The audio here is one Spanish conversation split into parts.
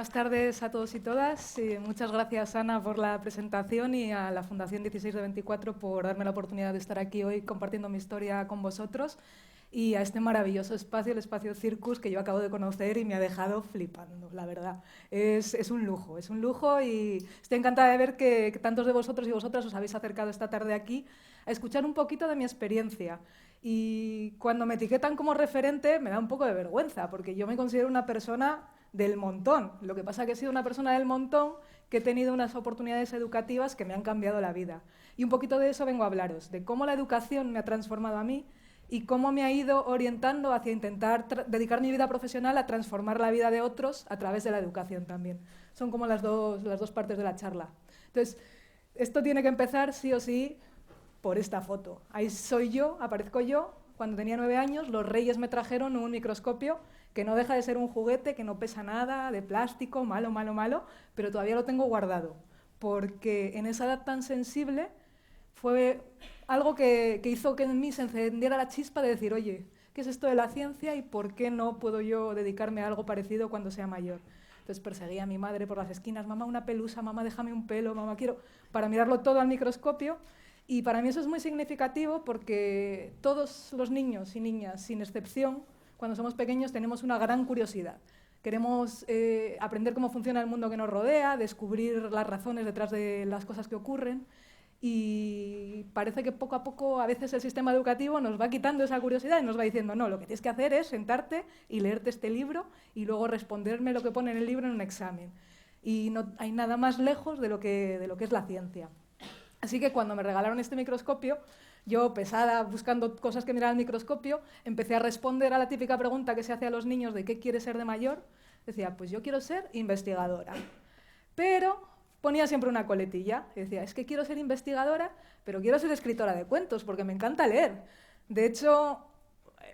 Buenas tardes a todos y todas. Muchas gracias, Ana, por la presentación y a la Fundación 16 de 24 por darme la oportunidad de estar aquí hoy compartiendo mi historia con vosotros y a este maravilloso espacio, el Espacio Circus, que yo acabo de conocer y me ha dejado flipando, la verdad. Es un lujo y estoy encantada de ver que tantos de vosotros y vosotras os habéis acercado esta tarde aquí a escuchar un poquito de mi experiencia. Y cuando me etiquetan como referente me da un poco de vergüenza, porque yo me considero una persona del montón. Lo que pasa es que he sido una persona del montón que he tenido unas oportunidades educativas que me han cambiado la vida. Y un poquito de eso vengo a hablaros, de cómo la educación me ha transformado a mí y cómo me ha ido orientando hacia intentar dedicar mi vida profesional a transformar la vida de otros a través de la educación también. Son como las dos partes de la charla. Entonces, esto tiene que empezar sí o sí por esta foto. Ahí soy yo, aparezco yo. Cuando tenía 9 años, los Reyes me trajeron un microscopio que no deja de ser un juguete, que no pesa nada, de plástico, malo, malo, malo, pero todavía lo tengo guardado, porque en esa edad tan sensible fue algo que hizo que en mí se encendiera la chispa de decir, oye, ¿qué es esto de la ciencia y por qué no puedo yo dedicarme a algo parecido cuando sea mayor? Entonces perseguía a mi madre por las esquinas, mamá, una pelusa, mamá, déjame un pelo, mamá, quiero, para mirarlo todo al microscopio. Y para mí eso es muy significativo porque todos los niños y niñas, sin excepción, cuando somos pequeños tenemos una gran curiosidad. Queremos aprender cómo funciona el mundo que nos rodea, descubrir las razones detrás de las cosas que ocurren. Y parece que poco a poco a veces el sistema educativo nos va quitando esa curiosidad y nos va diciendo, no, lo que tienes que hacer es sentarte y leerte este libro y luego responderme lo que pone en el libro en un examen. Y no hay nada más lejos de lo que es la ciencia. Así que cuando me regalaron este microscopio, yo, pesada, buscando cosas que mirar al microscopio, empecé a responder a la típica pregunta que se hace a los niños de ¿qué quieres ser de mayor? Decía, pues yo quiero ser investigadora. Pero ponía siempre una coletilla. Decía, es que quiero ser investigadora, pero quiero ser escritora de cuentos, porque me encanta leer. De hecho,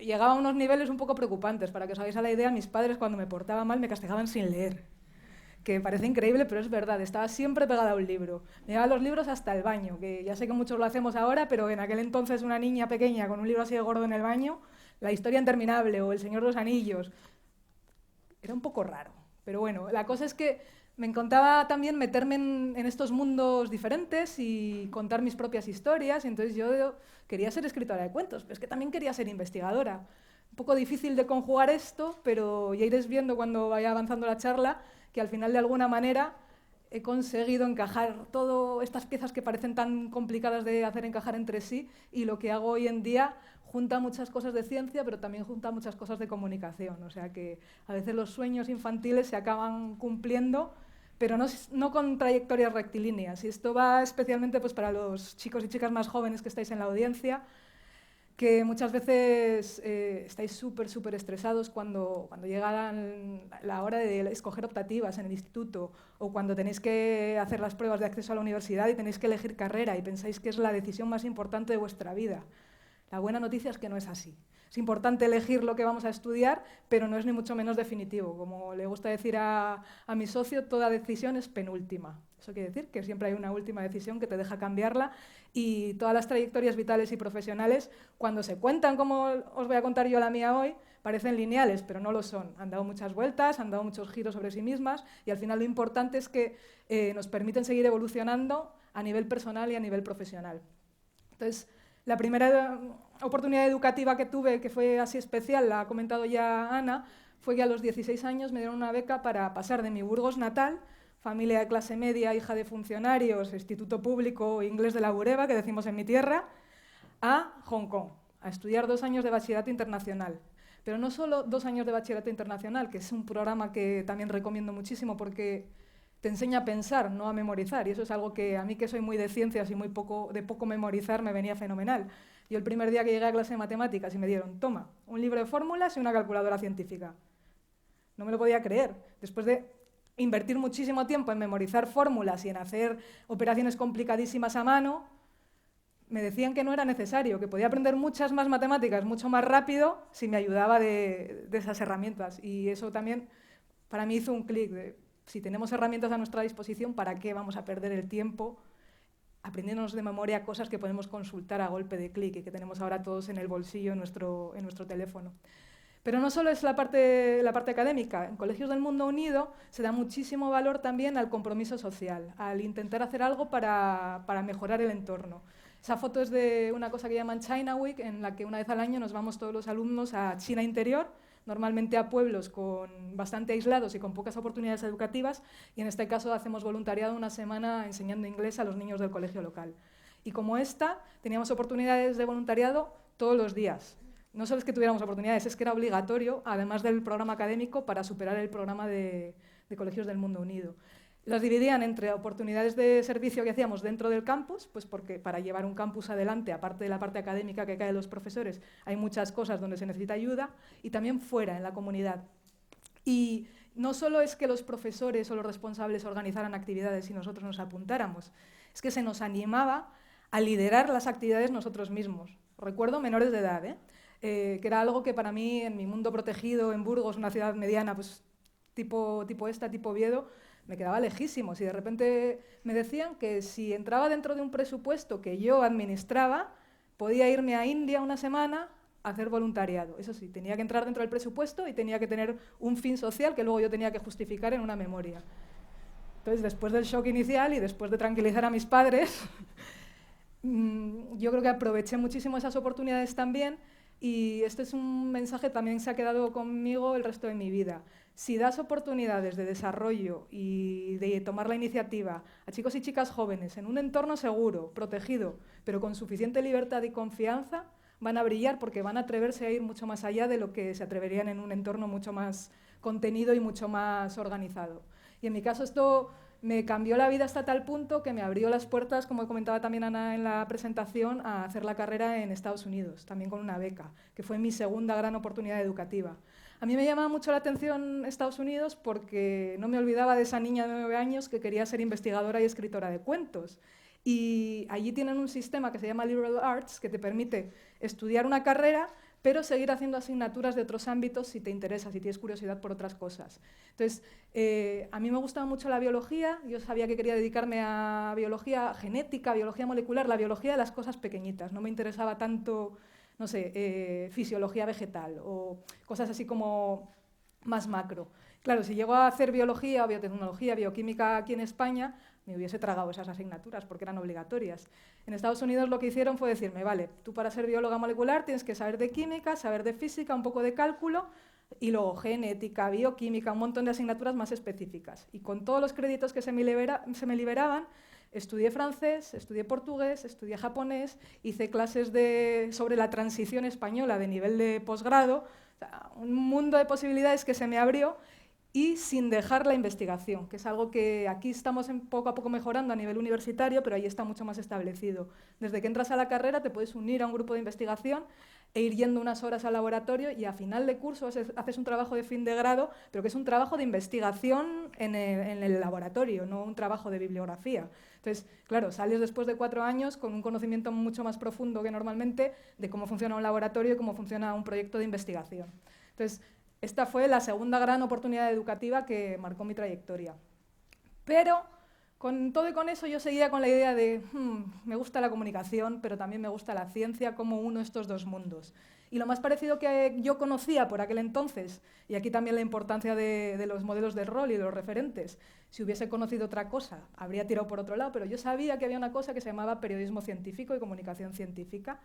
llegaba a unos niveles un poco preocupantes. Para que os hagáis a la idea, mis padres cuando me portaba mal me castigaban sin leer, que parece increíble, pero es verdad, estaba siempre pegada a un libro. Me llevaba los libros hasta el baño, que ya sé que muchos lo hacemos ahora, pero en aquel entonces una niña pequeña con un libro así de gordo en el baño, La historia interminable o El Señor de los Anillos, era un poco raro. Pero bueno, la cosa es que me encantaba también meterme en estos mundos diferentes y contar mis propias historias, y entonces yo quería ser escritora de cuentos, pero es que también quería ser investigadora. Un poco difícil de conjugar esto, pero ya iréis viendo cuando vaya avanzando la charla que al final de alguna manera he conseguido encajar todas estas piezas que parecen tan complicadas de hacer encajar entre sí, y lo que hago hoy en día junta muchas cosas de ciencia, pero también junta muchas cosas de comunicación. O sea que a veces los sueños infantiles se acaban cumpliendo, pero no con trayectorias rectilíneas. Y esto va especialmente pues, para los chicos y chicas más jóvenes que estáis en la audiencia, que muchas veces estáis súper estresados cuando llega la hora de escoger optativas en el instituto, o cuando tenéis que hacer las pruebas de acceso a la universidad y tenéis que elegir carrera y pensáis que es la decisión más importante de vuestra vida. La buena noticia es que no es así. Es importante elegir lo que vamos a estudiar, pero no es ni mucho menos definitivo. Como le gusta decir a mi socio, toda decisión es penúltima. Eso quiere decir que siempre hay una última decisión que te deja cambiarla, y todas las trayectorias vitales y profesionales, cuando se cuentan como os voy a contar yo la mía hoy, parecen lineales, pero no lo son. Han dado muchas vueltas, han dado muchos giros sobre sí mismas, y al final lo importante es que nos permiten seguir evolucionando a nivel personal y a nivel profesional. Entonces, la primera oportunidad educativa que tuve, que fue así especial, la ha comentado ya Ana, fue que a los 16 años me dieron una beca para pasar de mi Burgos natal, familia de clase media, hija de funcionarios, instituto público, inglés de la Bureba, que decimos en mi tierra, a Hong Kong, a estudiar 2 años de bachillerato internacional. Pero no solo 2 años de bachillerato internacional, que es un programa que también recomiendo muchísimo porque te enseña a pensar, no a memorizar, y eso es algo que a mí, que soy muy de ciencias y muy de poco memorizar, me venía fenomenal. Yo el primer día que llegué a clase de matemáticas y me dieron, toma, un libro de fórmulas y una calculadora científica. No me lo podía creer. Después de invertir muchísimo tiempo en memorizar fórmulas y en hacer operaciones complicadísimas a mano, me decían que no era necesario, que podía aprender muchas más matemáticas mucho más rápido si me ayudaba de esas herramientas. Y eso también para mí hizo un clic. Si tenemos herramientas a nuestra disposición, ¿para qué vamos a perder el tiempo aprendiéndonos de memoria cosas que podemos consultar a golpe de clic y que tenemos ahora todos en el bolsillo, en nuestro teléfono? Pero no solo es la parte académica. En Colegios del Mundo Unido se da muchísimo valor también al compromiso social, al intentar hacer algo para mejorar el entorno. Esa foto es de una cosa que llaman China Week, en la que una vez al año nos vamos todos los alumnos a China interior, normalmente a pueblos bastante aislados y con pocas oportunidades educativas, y en este caso hacemos voluntariado una semana enseñando inglés a los niños del colegio local. Y como esta, teníamos oportunidades de voluntariado todos los días. No solo es que tuviéramos oportunidades, es que era obligatorio, además del programa académico, para superar el programa de Colegios del Mundo Unido. Las dividían entre oportunidades de servicio que hacíamos dentro del campus, pues porque para llevar un campus adelante, aparte de la parte académica que cae de los profesores, hay muchas cosas donde se necesita ayuda, y también fuera, en la comunidad. Y no solo es que los profesores o los responsables organizaran actividades y nosotros nos apuntáramos, es que se nos animaba a liderar las actividades nosotros mismos. Recuerdo menores de edad, que era algo que para mí, en mi mundo protegido, en Burgos, una ciudad mediana, pues tipo Oviedo, me quedaba lejísimos. Y de repente me decían que si entraba dentro de un presupuesto que yo administraba, podía irme a India una semana a hacer voluntariado. Eso sí, tenía que entrar dentro del presupuesto y tenía que tener un fin social que luego yo tenía que justificar en una memoria. Entonces, después del shock inicial y después de tranquilizar a mis padres, yo creo que aproveché muchísimo esas oportunidades también. Y este es un mensaje que también se ha quedado conmigo el resto de mi vida. Si das oportunidades de desarrollo y de tomar la iniciativa a chicos y chicas jóvenes en un entorno seguro, protegido, pero con suficiente libertad y confianza, van a brillar porque van a atreverse a ir mucho más allá de lo que se atreverían en un entorno mucho más contenido y mucho más organizado. Y en mi caso esto me cambió la vida hasta tal punto que me abrió las puertas, como comentaba también Ana en la presentación, a hacer la carrera en Estados Unidos, también con una beca, que fue mi segunda gran oportunidad educativa. A mí me llamaba mucho la atención Estados Unidos porque no me olvidaba de esa niña de 9 años que quería ser investigadora y escritora de cuentos. Y allí tienen un sistema que se llama Liberal Arts, que te permite estudiar una carrera, pero seguir haciendo asignaturas de otros ámbitos si te interesa, si tienes curiosidad por otras cosas. Entonces, a mí me gustaba mucho la biología, yo sabía que quería dedicarme a biología genética, biología molecular, la biología de las cosas pequeñitas, no me interesaba tanto, no sé, fisiología vegetal o cosas así como más macro. Claro, si llego a hacer biología, biotecnología, bioquímica aquí en España, me hubiese tragado esas asignaturas porque eran obligatorias. En Estados Unidos lo que hicieron fue decirme, vale, tú para ser bióloga molecular tienes que saber de química, saber de física, un poco de cálculo, y luego genética, bioquímica, un montón de asignaturas más específicas. Y con todos los créditos que se me liberaban, estudié francés, estudié portugués, estudié japonés, hice clases sobre la transición española de nivel de posgrado, o sea, un mundo de posibilidades que se me abrió, y sin dejar la investigación, que es algo que aquí estamos poco a poco mejorando a nivel universitario, pero ahí está mucho más establecido. Desde que entras a la carrera te puedes unir a un grupo de investigación e ir yendo unas horas al laboratorio y a final de curso haces un trabajo de fin de grado, pero que es un trabajo de investigación en el laboratorio, no un trabajo de bibliografía. Entonces, claro, sales después de 4 años con un conocimiento mucho más profundo que normalmente de cómo funciona un laboratorio y cómo funciona un proyecto de investigación. Entonces, esta fue la segunda gran oportunidad educativa que marcó mi trayectoria. Pero con todo y con eso yo seguía con la idea de me gusta la comunicación, pero también me gusta la ciencia, cómo uno estos dos mundos. Y lo más parecido que yo conocía por aquel entonces, y aquí también la importancia de los modelos de rol y de los referentes, si hubiese conocido otra cosa, habría tirado por otro lado, pero yo sabía que había una cosa que se llamaba periodismo científico y comunicación científica,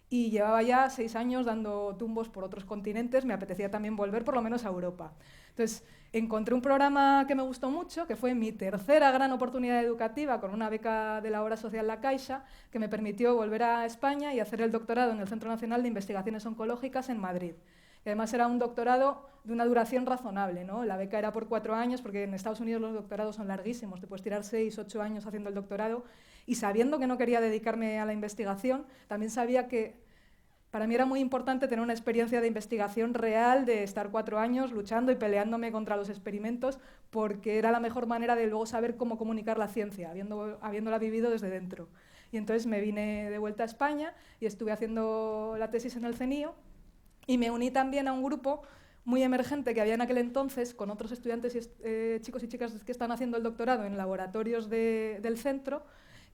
y llevaba ya 6 años dando tumbos por otros continentes, me apetecía también volver por lo menos a Europa. Entonces, encontré un programa que me gustó mucho, que fue mi tercera gran oportunidad educativa con una beca de la Obra Social La Caixa, que me permitió volver a España y hacer el doctorado en el Centro Nacional de Investigaciones Oncológicas en Madrid. Y además era un doctorado de una duración razonable, ¿no? La beca era por 4 años, porque en Estados Unidos los doctorados son larguísimos, te puedes tirar 6, 8 años haciendo el doctorado, y sabiendo que no quería dedicarme a la investigación, también sabía que para mí era muy importante tener una experiencia de investigación real, de estar 4 años luchando y peleándome contra los experimentos, porque era la mejor manera de luego saber cómo comunicar la ciencia, habiéndola vivido desde dentro. Y entonces me vine de vuelta a España y estuve haciendo la tesis en el CENIO, y me uní también a un grupo muy emergente que había en aquel entonces con otros estudiantes y chicos y chicas que están haciendo el doctorado en laboratorios del centro,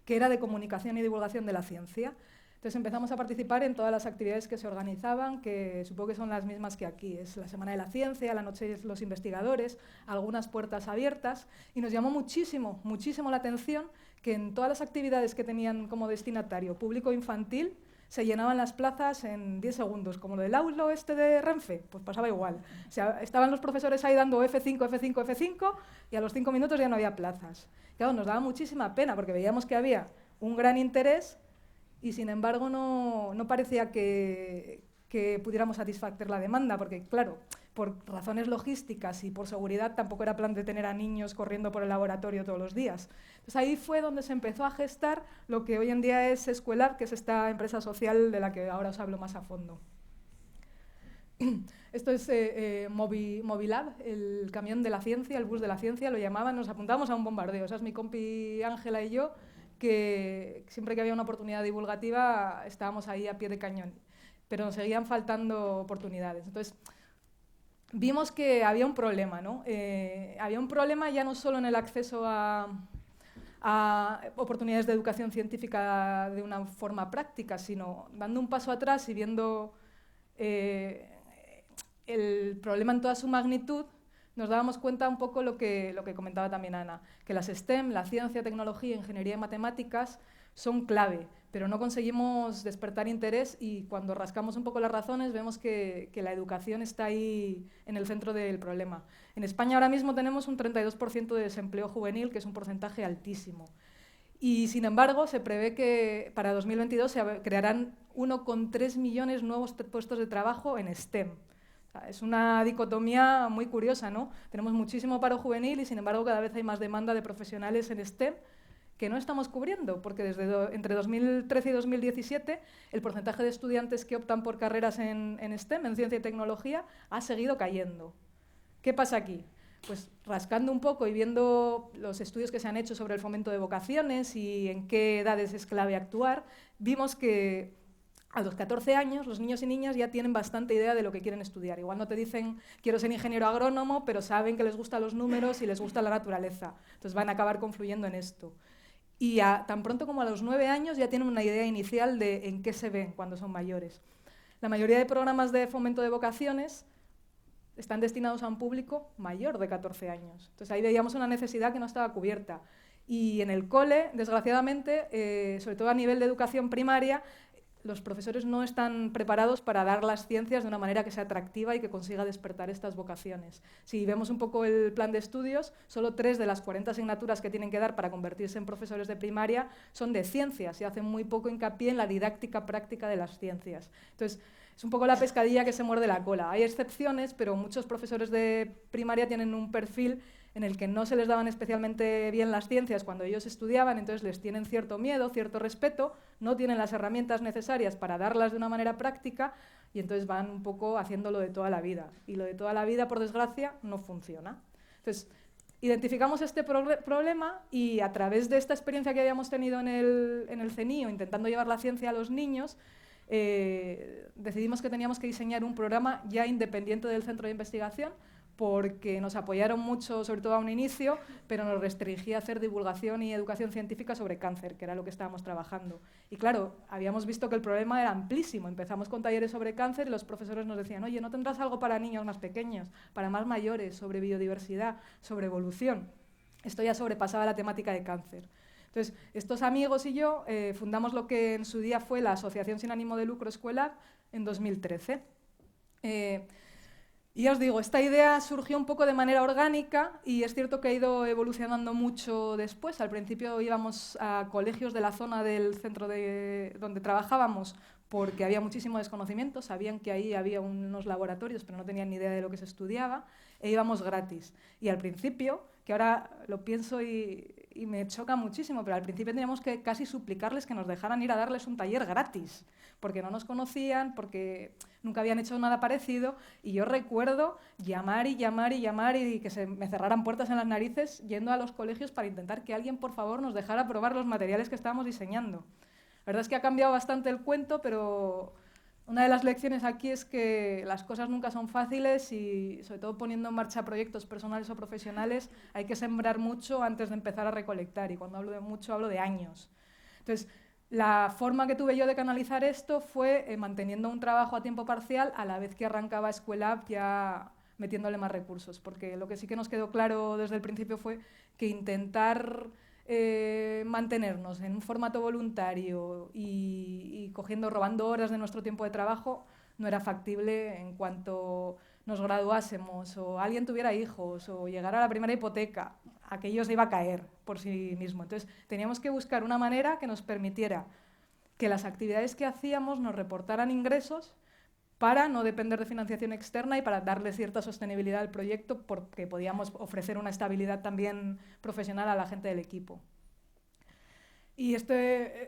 que era de comunicación y divulgación de la ciencia. Entonces empezamos a participar en todas las actividades que se organizaban, que supongo que son las mismas que aquí. Es la Semana de la Ciencia, la Noche de los Investigadores, algunas puertas abiertas, y nos llamó muchísimo, muchísimo la atención que en todas las actividades que tenían como destinatario público infantil se llenaban las plazas en 10 segundos, como lo del aulo este de Renfe, pues pasaba igual. O sea, estaban los profesores ahí dando F5, F5, F5, y a los 5 minutos ya no había plazas. Claro, nos daba muchísima pena, porque veíamos que había un gran interés, y sin embargo no parecía que pudiéramos satisfacer la demanda, porque claro, por razones logísticas y por seguridad tampoco era plan de tener a niños corriendo por el laboratorio todos los días. Entonces ahí fue donde se empezó a gestar lo que hoy en día es Escuelab, que es esta empresa social de la que ahora os hablo más a fondo. Esto es Movilab, el camión de la ciencia, el bus de la ciencia, lo llamaban, nos apuntábamos a un bombardeo. Esa es mi compi Ángela y yo, que siempre que había una oportunidad divulgativa estábamos ahí a pie de cañón, pero nos seguían faltando oportunidades. Entonces, vimos que había un problema, ¿no? Había un problema ya no solo en el acceso a oportunidades de educación científica de una forma práctica, sino dando un paso atrás y viendo el problema en toda su magnitud, nos dábamos cuenta un poco lo que comentaba también Ana, que las STEM, la ciencia, tecnología, ingeniería y matemáticas, son clave, pero no conseguimos despertar interés, y cuando rascamos un poco las razones vemos que la educación está ahí en el centro del problema. En España ahora mismo tenemos un 32% de desempleo juvenil, que es un porcentaje altísimo. Y sin embargo, se prevé que para 2022 se crearán 1,3 millones nuevos puestos de trabajo en STEM. Es una dicotomía muy curiosa, ¿no? Tenemos muchísimo paro juvenil y, sin embargo, cada vez hay más demanda de profesionales en STEM que no estamos cubriendo, porque entre 2013 y 2017 el porcentaje de estudiantes que optan por carreras en STEM, en ciencia y tecnología, ha seguido cayendo. ¿Qué pasa aquí? Pues rascando un poco y viendo los estudios que se han hecho sobre el fomento de vocaciones y en qué edades es clave actuar, vimos que a los 14 años los niños y niñas ya tienen bastante idea de lo que quieren estudiar. Igual no te dicen quiero ser ingeniero agrónomo, pero saben que les gustan los números y les gusta la naturaleza. Entonces van a acabar confluyendo en esto. Y tan pronto como a los 9 años ya tienen una idea inicial de en qué se ven cuando son mayores. La mayoría de programas de fomento de vocaciones están destinados a un público mayor de 14 años. Entonces ahí veíamos una necesidad que no estaba cubierta. Y en el cole, desgraciadamente, sobre todo a nivel de educación primaria, los profesores no están preparados para dar las ciencias de una manera que sea atractiva y que consiga despertar estas vocaciones. Si vemos un poco el plan de estudios, solo 3 de las 40 asignaturas que tienen que dar para convertirse en profesores de primaria son de ciencias y hacen muy poco hincapié en la didáctica práctica de las ciencias. Entonces, es un poco la pescadilla que se muerde la cola. Hay excepciones, pero muchos profesores de primaria tienen un perfil en el que no se les daban especialmente bien las ciencias cuando ellos estudiaban, entonces les tienen cierto miedo, cierto respeto, no tienen las herramientas necesarias para darlas de una manera práctica, y entonces van un poco haciendo lo de toda la vida. Y lo de toda la vida, por desgracia, no funciona. Entonces, identificamos este problema y a través de esta experiencia que habíamos tenido en el CENIO, intentando llevar la ciencia a los niños, decidimos que teníamos que diseñar un programa ya independiente del centro de investigación, porque nos apoyaron mucho, sobre todo a un inicio, pero nos restringía hacer divulgación y educación científica sobre cáncer, que era lo que estábamos trabajando. Y claro, habíamos visto que el problema era amplísimo. Empezamos con talleres sobre cáncer y los profesores nos decían, oye, ¿no tendrás algo para niños más pequeños, para más mayores, sobre biodiversidad, sobre evolución? Esto ya sobrepasaba la temática de cáncer. Entonces, estos amigos y yo fundamos lo que en su día fue la Asociación Sin Ánimo de Lucro Escuelab en 2013. Y ya os digo, esta idea surgió un poco de manera orgánica y es cierto que ha ido evolucionando mucho después. Al principio íbamos a colegios de la zona del centro donde trabajábamos porque había muchísimo desconocimiento, sabían que ahí había unos laboratorios pero no tenían ni idea de lo que se estudiaba, e íbamos gratis. Y al principio, que ahora lo pienso y me choca muchísimo, pero al principio teníamos que casi suplicarles que nos dejaran ir a darles un taller gratis, porque no nos conocían, porque nunca habían hecho nada parecido, y yo recuerdo llamar y llamar y llamar y que se me cerraran puertas en las narices yendo a los colegios para intentar que alguien, por favor, nos dejara probar los materiales que estábamos diseñando. La verdad es que ha cambiado bastante el cuento, pero una de las lecciones aquí es que las cosas nunca son fáciles y, sobre todo poniendo en marcha proyectos personales o profesionales, hay que sembrar mucho antes de empezar a recolectar, y cuando hablo de mucho hablo de años. Entonces, La forma que tuve yo de canalizar esto fue manteniendo un trabajo a tiempo parcial a la vez que arrancaba School ya metiéndole más recursos, porque lo que sí que nos quedó claro desde el principio fue que intentar mantenernos en un formato voluntario y robando horas de nuestro tiempo de trabajo no era factible en cuanto nos graduásemos o alguien tuviera hijos o llegara a la primera hipoteca. Aquello se iba a caer por sí mismo. Entonces teníamos que buscar una manera que nos permitiera que las actividades que hacíamos nos reportaran ingresos para no depender de financiación externa y para darle cierta sostenibilidad al proyecto porque podíamos ofrecer una estabilidad también profesional a la gente del equipo. Y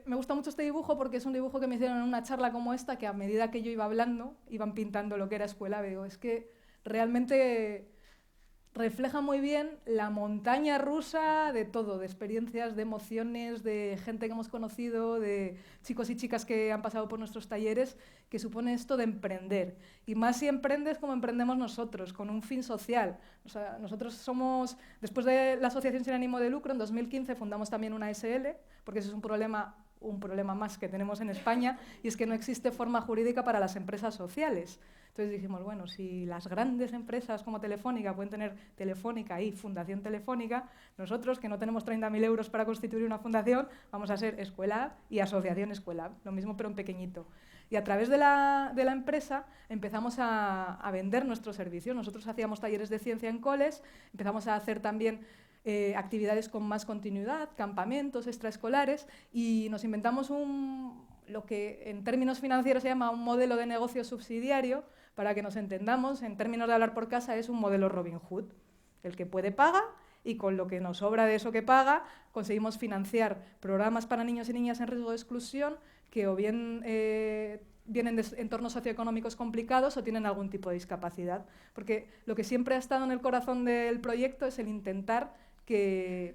me gusta mucho este dibujo porque es un dibujo que me hicieron en una charla como esta, que a medida que yo iba hablando, iban pintando lo que era Escuela. Veo, es que realmente refleja muy bien la montaña rusa de todo, de experiencias, de emociones, de gente que hemos conocido, de chicos y chicas que han pasado por nuestros talleres, que supone esto de emprender. Y más si emprendes como emprendemos nosotros, con un fin social. O sea, nosotros somos, después de la Asociación Sin Ánimo de Lucro, en 2015 fundamos también una SL, porque ese es un problema más que tenemos en España, y es que no existe forma jurídica para las empresas sociales. Entonces dijimos, bueno, si las grandes empresas como Telefónica pueden tener Telefónica y Fundación Telefónica, nosotros, que no tenemos 30.000 euros para constituir una fundación, vamos a ser Escuela y Asociación Escuela, lo mismo pero en pequeñito. Y a través de la empresa empezamos a vender nuestros servicios. Nosotros hacíamos talleres de ciencia en coles, empezamos a hacer también actividades con más continuidad, campamentos extraescolares, y nos inventamos lo que en términos financieros se llama un modelo de negocio subsidiario. Para que nos entendamos, en términos de hablar por casa, es un modelo Robin Hood. El que puede paga y con lo que nos sobra de eso que paga conseguimos financiar programas para niños y niñas en riesgo de exclusión que o bien vienen de entornos socioeconómicos complicados o tienen algún tipo de discapacidad. Porque lo que siempre ha estado en el corazón del proyecto es el intentar que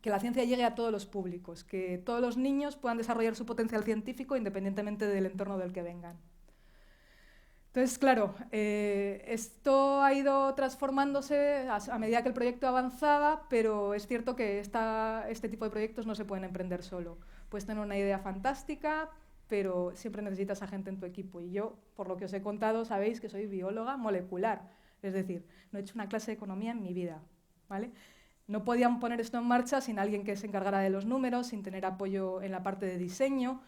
la ciencia llegue a todos los públicos, que todos los niños puedan desarrollar su potencial científico independientemente del entorno del que vengan. Entonces, claro, esto ha ido transformándose a medida que el proyecto avanzaba, pero es cierto que este tipo de proyectos no se pueden emprender solo. Puedes tener una idea fantástica, pero siempre necesitas a gente en tu equipo. Y yo, por lo que os he contado, sabéis que soy bióloga molecular. Es decir, no he hecho una clase de economía en mi vida, ¿vale? No podían poner esto en marcha sin alguien que se encargara de los números, sin tener apoyo en la parte de diseño.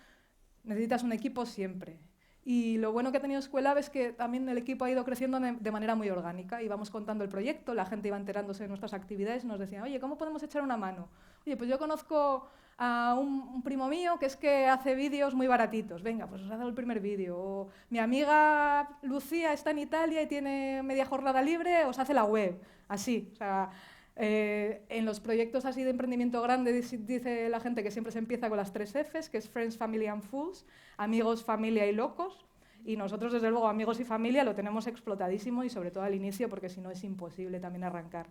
Necesitas un equipo siempre. Y lo bueno que ha tenido School es que también el equipo ha ido creciendo de manera muy orgánica. Íbamos contando el proyecto, la gente iba enterándose de nuestras actividades y nos decían, oye, ¿cómo podemos echar una mano? Oye, pues yo conozco a un primo mío que es que hace vídeos muy baratitos. Venga, pues os hago el primer vídeo. O mi amiga Lucía está en Italia y tiene media jornada libre, os hace la web. Así, o sea, en los proyectos así de emprendimiento grande dice la gente que siempre se empieza con las 3 Fs, que es Friends, Family and Fools, amigos, familia y locos. Y nosotros, desde luego, amigos y familia lo tenemos explotadísimo y sobre todo al inicio, porque si no es imposible también arrancar.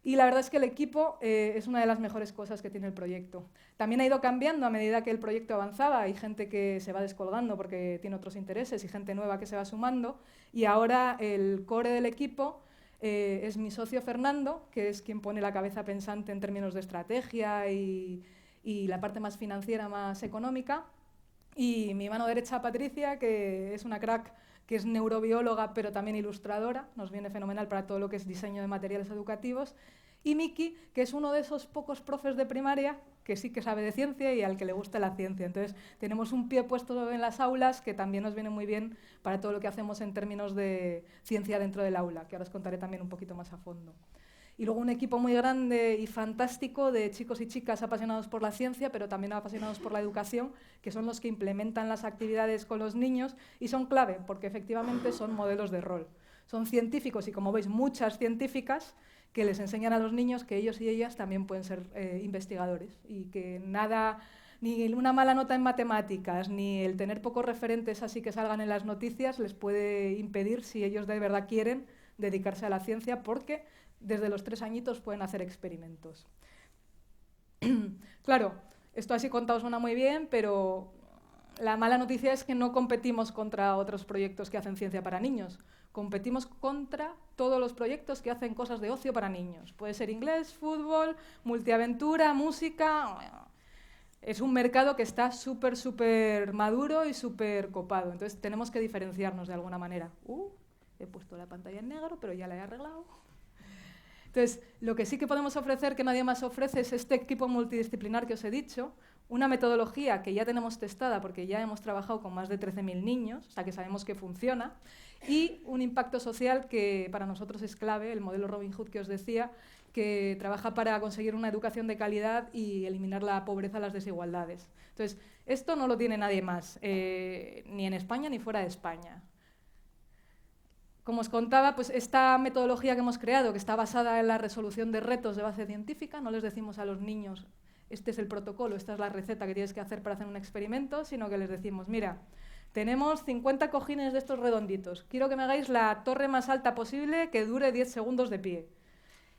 Y la verdad es que el equipo es una de las mejores cosas que tiene el proyecto. También ha ido cambiando a medida que el proyecto avanzaba. Hay gente que se va descolgando porque tiene otros intereses y gente nueva que se va sumando. Y ahora el core del equipo es mi socio Fernando, que es quien pone la cabeza pensante en términos de estrategia y la parte más financiera, más económica. Y mi mano derecha, Patricia, que es una crack, que es neurobióloga, pero también ilustradora, nos viene fenomenal para todo lo que es diseño de materiales educativos. Y Miki, que es uno de esos pocos profes de primaria que sí que sabe de ciencia y al que le gusta la ciencia. Entonces, tenemos un pie puesto en las aulas que también nos viene muy bien para todo lo que hacemos en términos de ciencia dentro del aula, que ahora os contaré también un poquito más a fondo. Y luego un equipo muy grande y fantástico de chicos y chicas apasionados por la ciencia, pero también apasionados por la educación, que son los que implementan las actividades con los niños y son clave, porque efectivamente son modelos de rol. Son científicos y, como veis, muchas científicas que les enseñan a los niños que ellos y ellas también pueden ser investigadores y que nada, ni una mala nota en matemáticas, ni el tener pocos referentes así que salgan en las noticias les puede impedir, si ellos de verdad quieren, dedicarse a la ciencia, porque desde los 3 añitos pueden hacer experimentos. Claro, esto así contado suena muy bien, pero la mala noticia es que no competimos contra otros proyectos que hacen ciencia para niños. Competimos contra todos los proyectos que hacen cosas de ocio para niños. Puede ser inglés, fútbol, multiaventura, música. es un mercado que está súper maduro y súper copado. Entonces tenemos que diferenciarnos de alguna manera. He puesto la pantalla en negro, pero ya la he arreglado. Entonces, lo que sí que podemos ofrecer, que nadie más ofrece, es este equipo multidisciplinar que os he dicho, una metodología que ya tenemos testada porque ya hemos trabajado con más de 13.000 niños, o sea que sabemos que funciona, y un impacto social que para nosotros es clave, el modelo Robin Hood que os decía, que trabaja para conseguir una educación de calidad y eliminar la pobreza, las desigualdades. Entonces, esto no lo tiene nadie más, ni en España ni fuera de España. Como os contaba, pues esta metodología que hemos creado, que está basada en la resolución de retos de base científica, no les decimos a los niños, este es el protocolo, esta es la receta que tienes que hacer para hacer un experimento, sino que les decimos, mira, tenemos 50 cojines de estos redonditos, quiero que me hagáis la torre más alta posible que dure 10 segundos de pie.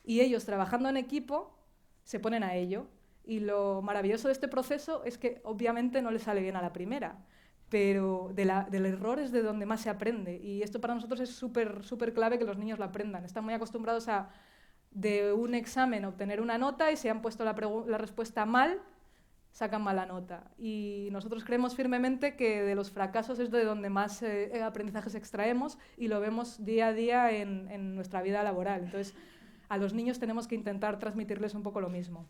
Y ellos, trabajando en equipo, se ponen a ello. Y lo maravilloso de este proceso es que obviamente no les sale bien a la primera, pero del error es de donde más se aprende. Y esto para nosotros es súper clave que los niños lo aprendan. Están muy acostumbrados a, de un examen, obtener una nota y si han puesto la respuesta mal, sacan mala nota. Y nosotros creemos firmemente que de los fracasos es de donde más aprendizajes extraemos y lo vemos día a día en nuestra vida laboral. Entonces, a los niños tenemos que intentar transmitirles un poco lo mismo.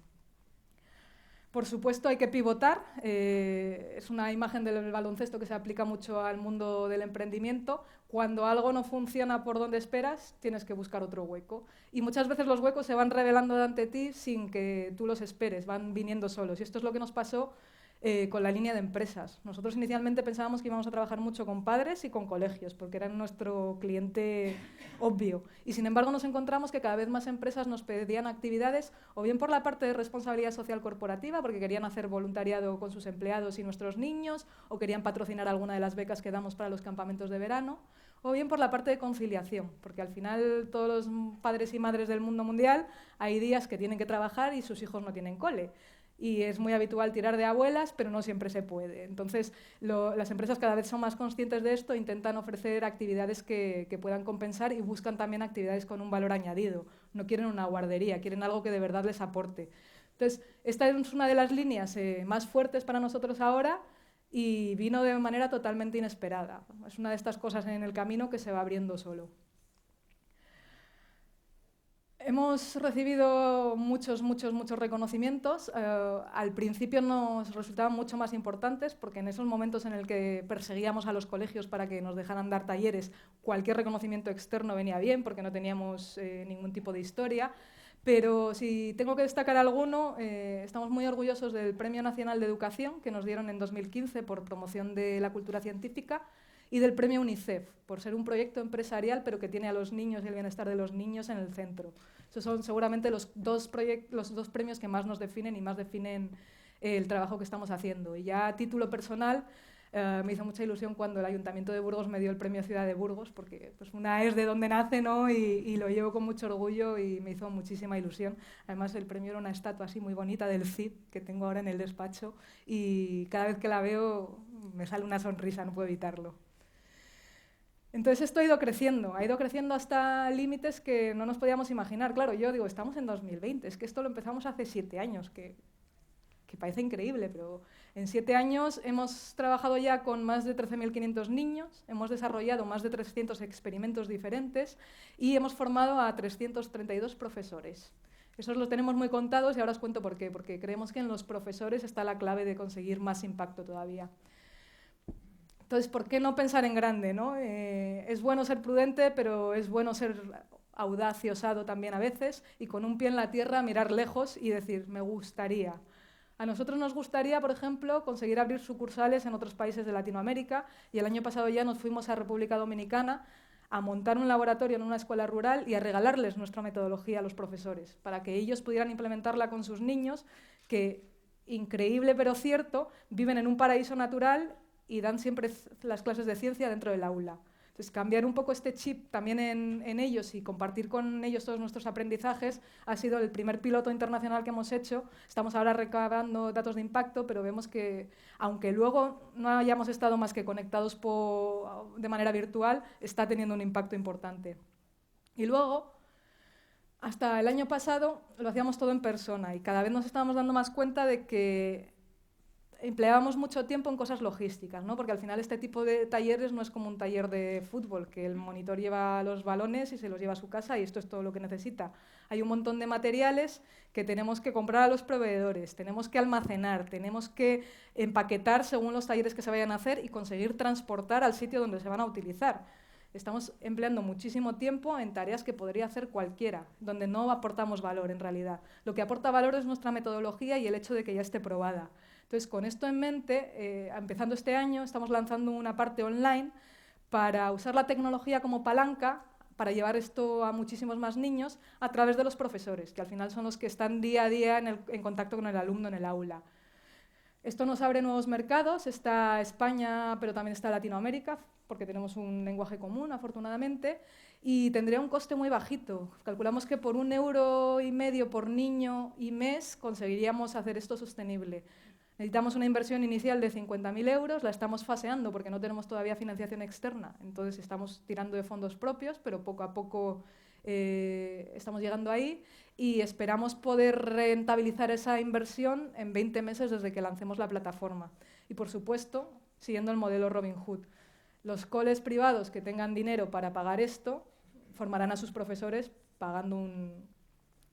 Por supuesto, hay que pivotar. Es una imagen del baloncesto que se aplica mucho al mundo del emprendimiento. Cuando algo no funciona por donde esperas, tienes que buscar otro hueco. Y muchas veces los huecos se van revelando ante ti sin que tú los esperes, van viniendo solos. Y esto es lo que nos pasó con la línea de empresas. Nosotros inicialmente pensábamos que íbamos a trabajar mucho con padres y con colegios, porque eran nuestro cliente obvio. Y sin embargo nos encontramos que cada vez más empresas nos pedían actividades, o bien por la parte de responsabilidad social corporativa, porque querían hacer voluntariado con sus empleados y nuestros niños, o querían patrocinar alguna de las becas que damos para los campamentos de verano, o bien por la parte de conciliación, porque al final todos los padres y madres del mundo mundial hay días que tienen que trabajar y sus hijos no tienen cole. Y es muy habitual tirar de abuelas, pero no siempre se puede. Entonces, las empresas cada vez son más conscientes de esto, intentan ofrecer actividades que puedan compensar y buscan también actividades con un valor añadido. No quieren una guardería, quieren algo que de verdad les aporte. Entonces, esta es una de las líneas más fuertes para nosotros ahora y vino de manera totalmente inesperada. Es una de estas cosas en el camino que se va abriendo solo. Hemos recibido muchos reconocimientos. Al principio nos resultaban mucho más importantes porque en esos momentos en el que perseguíamos a los colegios para que nos dejaran dar talleres, cualquier reconocimiento externo venía bien porque no teníamos ningún tipo de historia. Pero si tengo que destacar alguno, estamos muy orgullosos del Premio Nacional de Educación que nos dieron en 2015 por promoción de la cultura científica y del Premio UNICEF, por ser un proyecto empresarial, pero que tiene a los niños y el bienestar de los niños en el centro. Esos son seguramente los dos premios que más nos definen y más definen el trabajo que estamos haciendo. Y ya a título personal, me hizo mucha ilusión cuando el Ayuntamiento de Burgos me dio el Premio Ciudad de Burgos, porque pues, una es de donde nace, ¿no? y lo llevo con mucho orgullo y me hizo muchísima ilusión. Además, el premio era una estatua así muy bonita del Cid, que tengo ahora en el despacho, y cada vez que la veo me sale una sonrisa, no puedo evitarlo. Entonces esto ha ido creciendo hasta límites que no nos podíamos imaginar. Claro, yo digo, estamos en 2020, es que esto lo empezamos hace 7 años, que parece increíble, pero en 7 años hemos trabajado ya con más de 13.500 niños, hemos desarrollado más de 300 experimentos diferentes y hemos formado a 332 profesores. Esos los tenemos muy contados y ahora os cuento por qué, porque creemos que en los profesores está la clave de conseguir más impacto todavía. Entonces, ¿por qué no pensar en grande, ¿no? Es bueno ser prudente, pero es bueno ser audaz y osado también a veces, y con un pie en la tierra mirar lejos y decir, me gustaría. A nosotros nos gustaría, por ejemplo, conseguir abrir sucursales en otros países de Latinoamérica, y el año pasado ya nos fuimos a República Dominicana a montar un laboratorio en una escuela rural y a regalarles nuestra metodología a los profesores, para que ellos pudieran implementarla con sus niños, que, increíble pero cierto, viven en un paraíso natural y dan siempre las clases de ciencia dentro del aula. Entonces, cambiar un poco este chip también en ellos y compartir con ellos todos nuestros aprendizajes ha sido el primer piloto internacional que hemos hecho. Estamos ahora recabando datos de impacto, pero vemos que, aunque luego no hayamos estado más que conectados de manera virtual, está teniendo un impacto importante. Y luego, hasta el año pasado, lo hacíamos todo en persona y cada vez nos estábamos dando más cuenta de que empleábamos mucho tiempo en cosas logísticas, ¿no? Porque al final este tipo de talleres no es como un taller de fútbol, que el monitor lleva los balones y se los lleva a su casa y esto es todo lo que necesita. Hay un montón de materiales que tenemos que comprar a los proveedores, tenemos que almacenar, tenemos que empaquetar según los talleres que se vayan a hacer y conseguir transportar al sitio donde se van a utilizar. Estamos empleando muchísimo tiempo en tareas que podría hacer cualquiera, donde no aportamos valor en realidad. Lo que aporta valor es nuestra metodología y el hecho de que ya esté probada. Entonces, con esto en mente, empezando este año, estamos lanzando una parte online para usar la tecnología como palanca para llevar esto a muchísimos más niños a través de los profesores, que al final son los que están día a día en contacto con el alumno en el aula. Esto nos abre nuevos mercados, está España, pero también está Latinoamérica, porque tenemos un lenguaje común, afortunadamente, y tendría un coste muy bajito. Calculamos que por 1,5 € por niño y mes conseguiríamos hacer esto sostenible. Necesitamos una inversión inicial de 50.000 euros, la estamos faseando porque no tenemos todavía financiación externa, entonces estamos tirando de fondos propios, pero poco a poco estamos llegando ahí y esperamos poder rentabilizar esa inversión en 20 meses desde que lancemos la plataforma. Y, por supuesto, siguiendo el modelo Robin Hood. Los coles privados que tengan dinero para pagar esto formarán a sus profesores pagando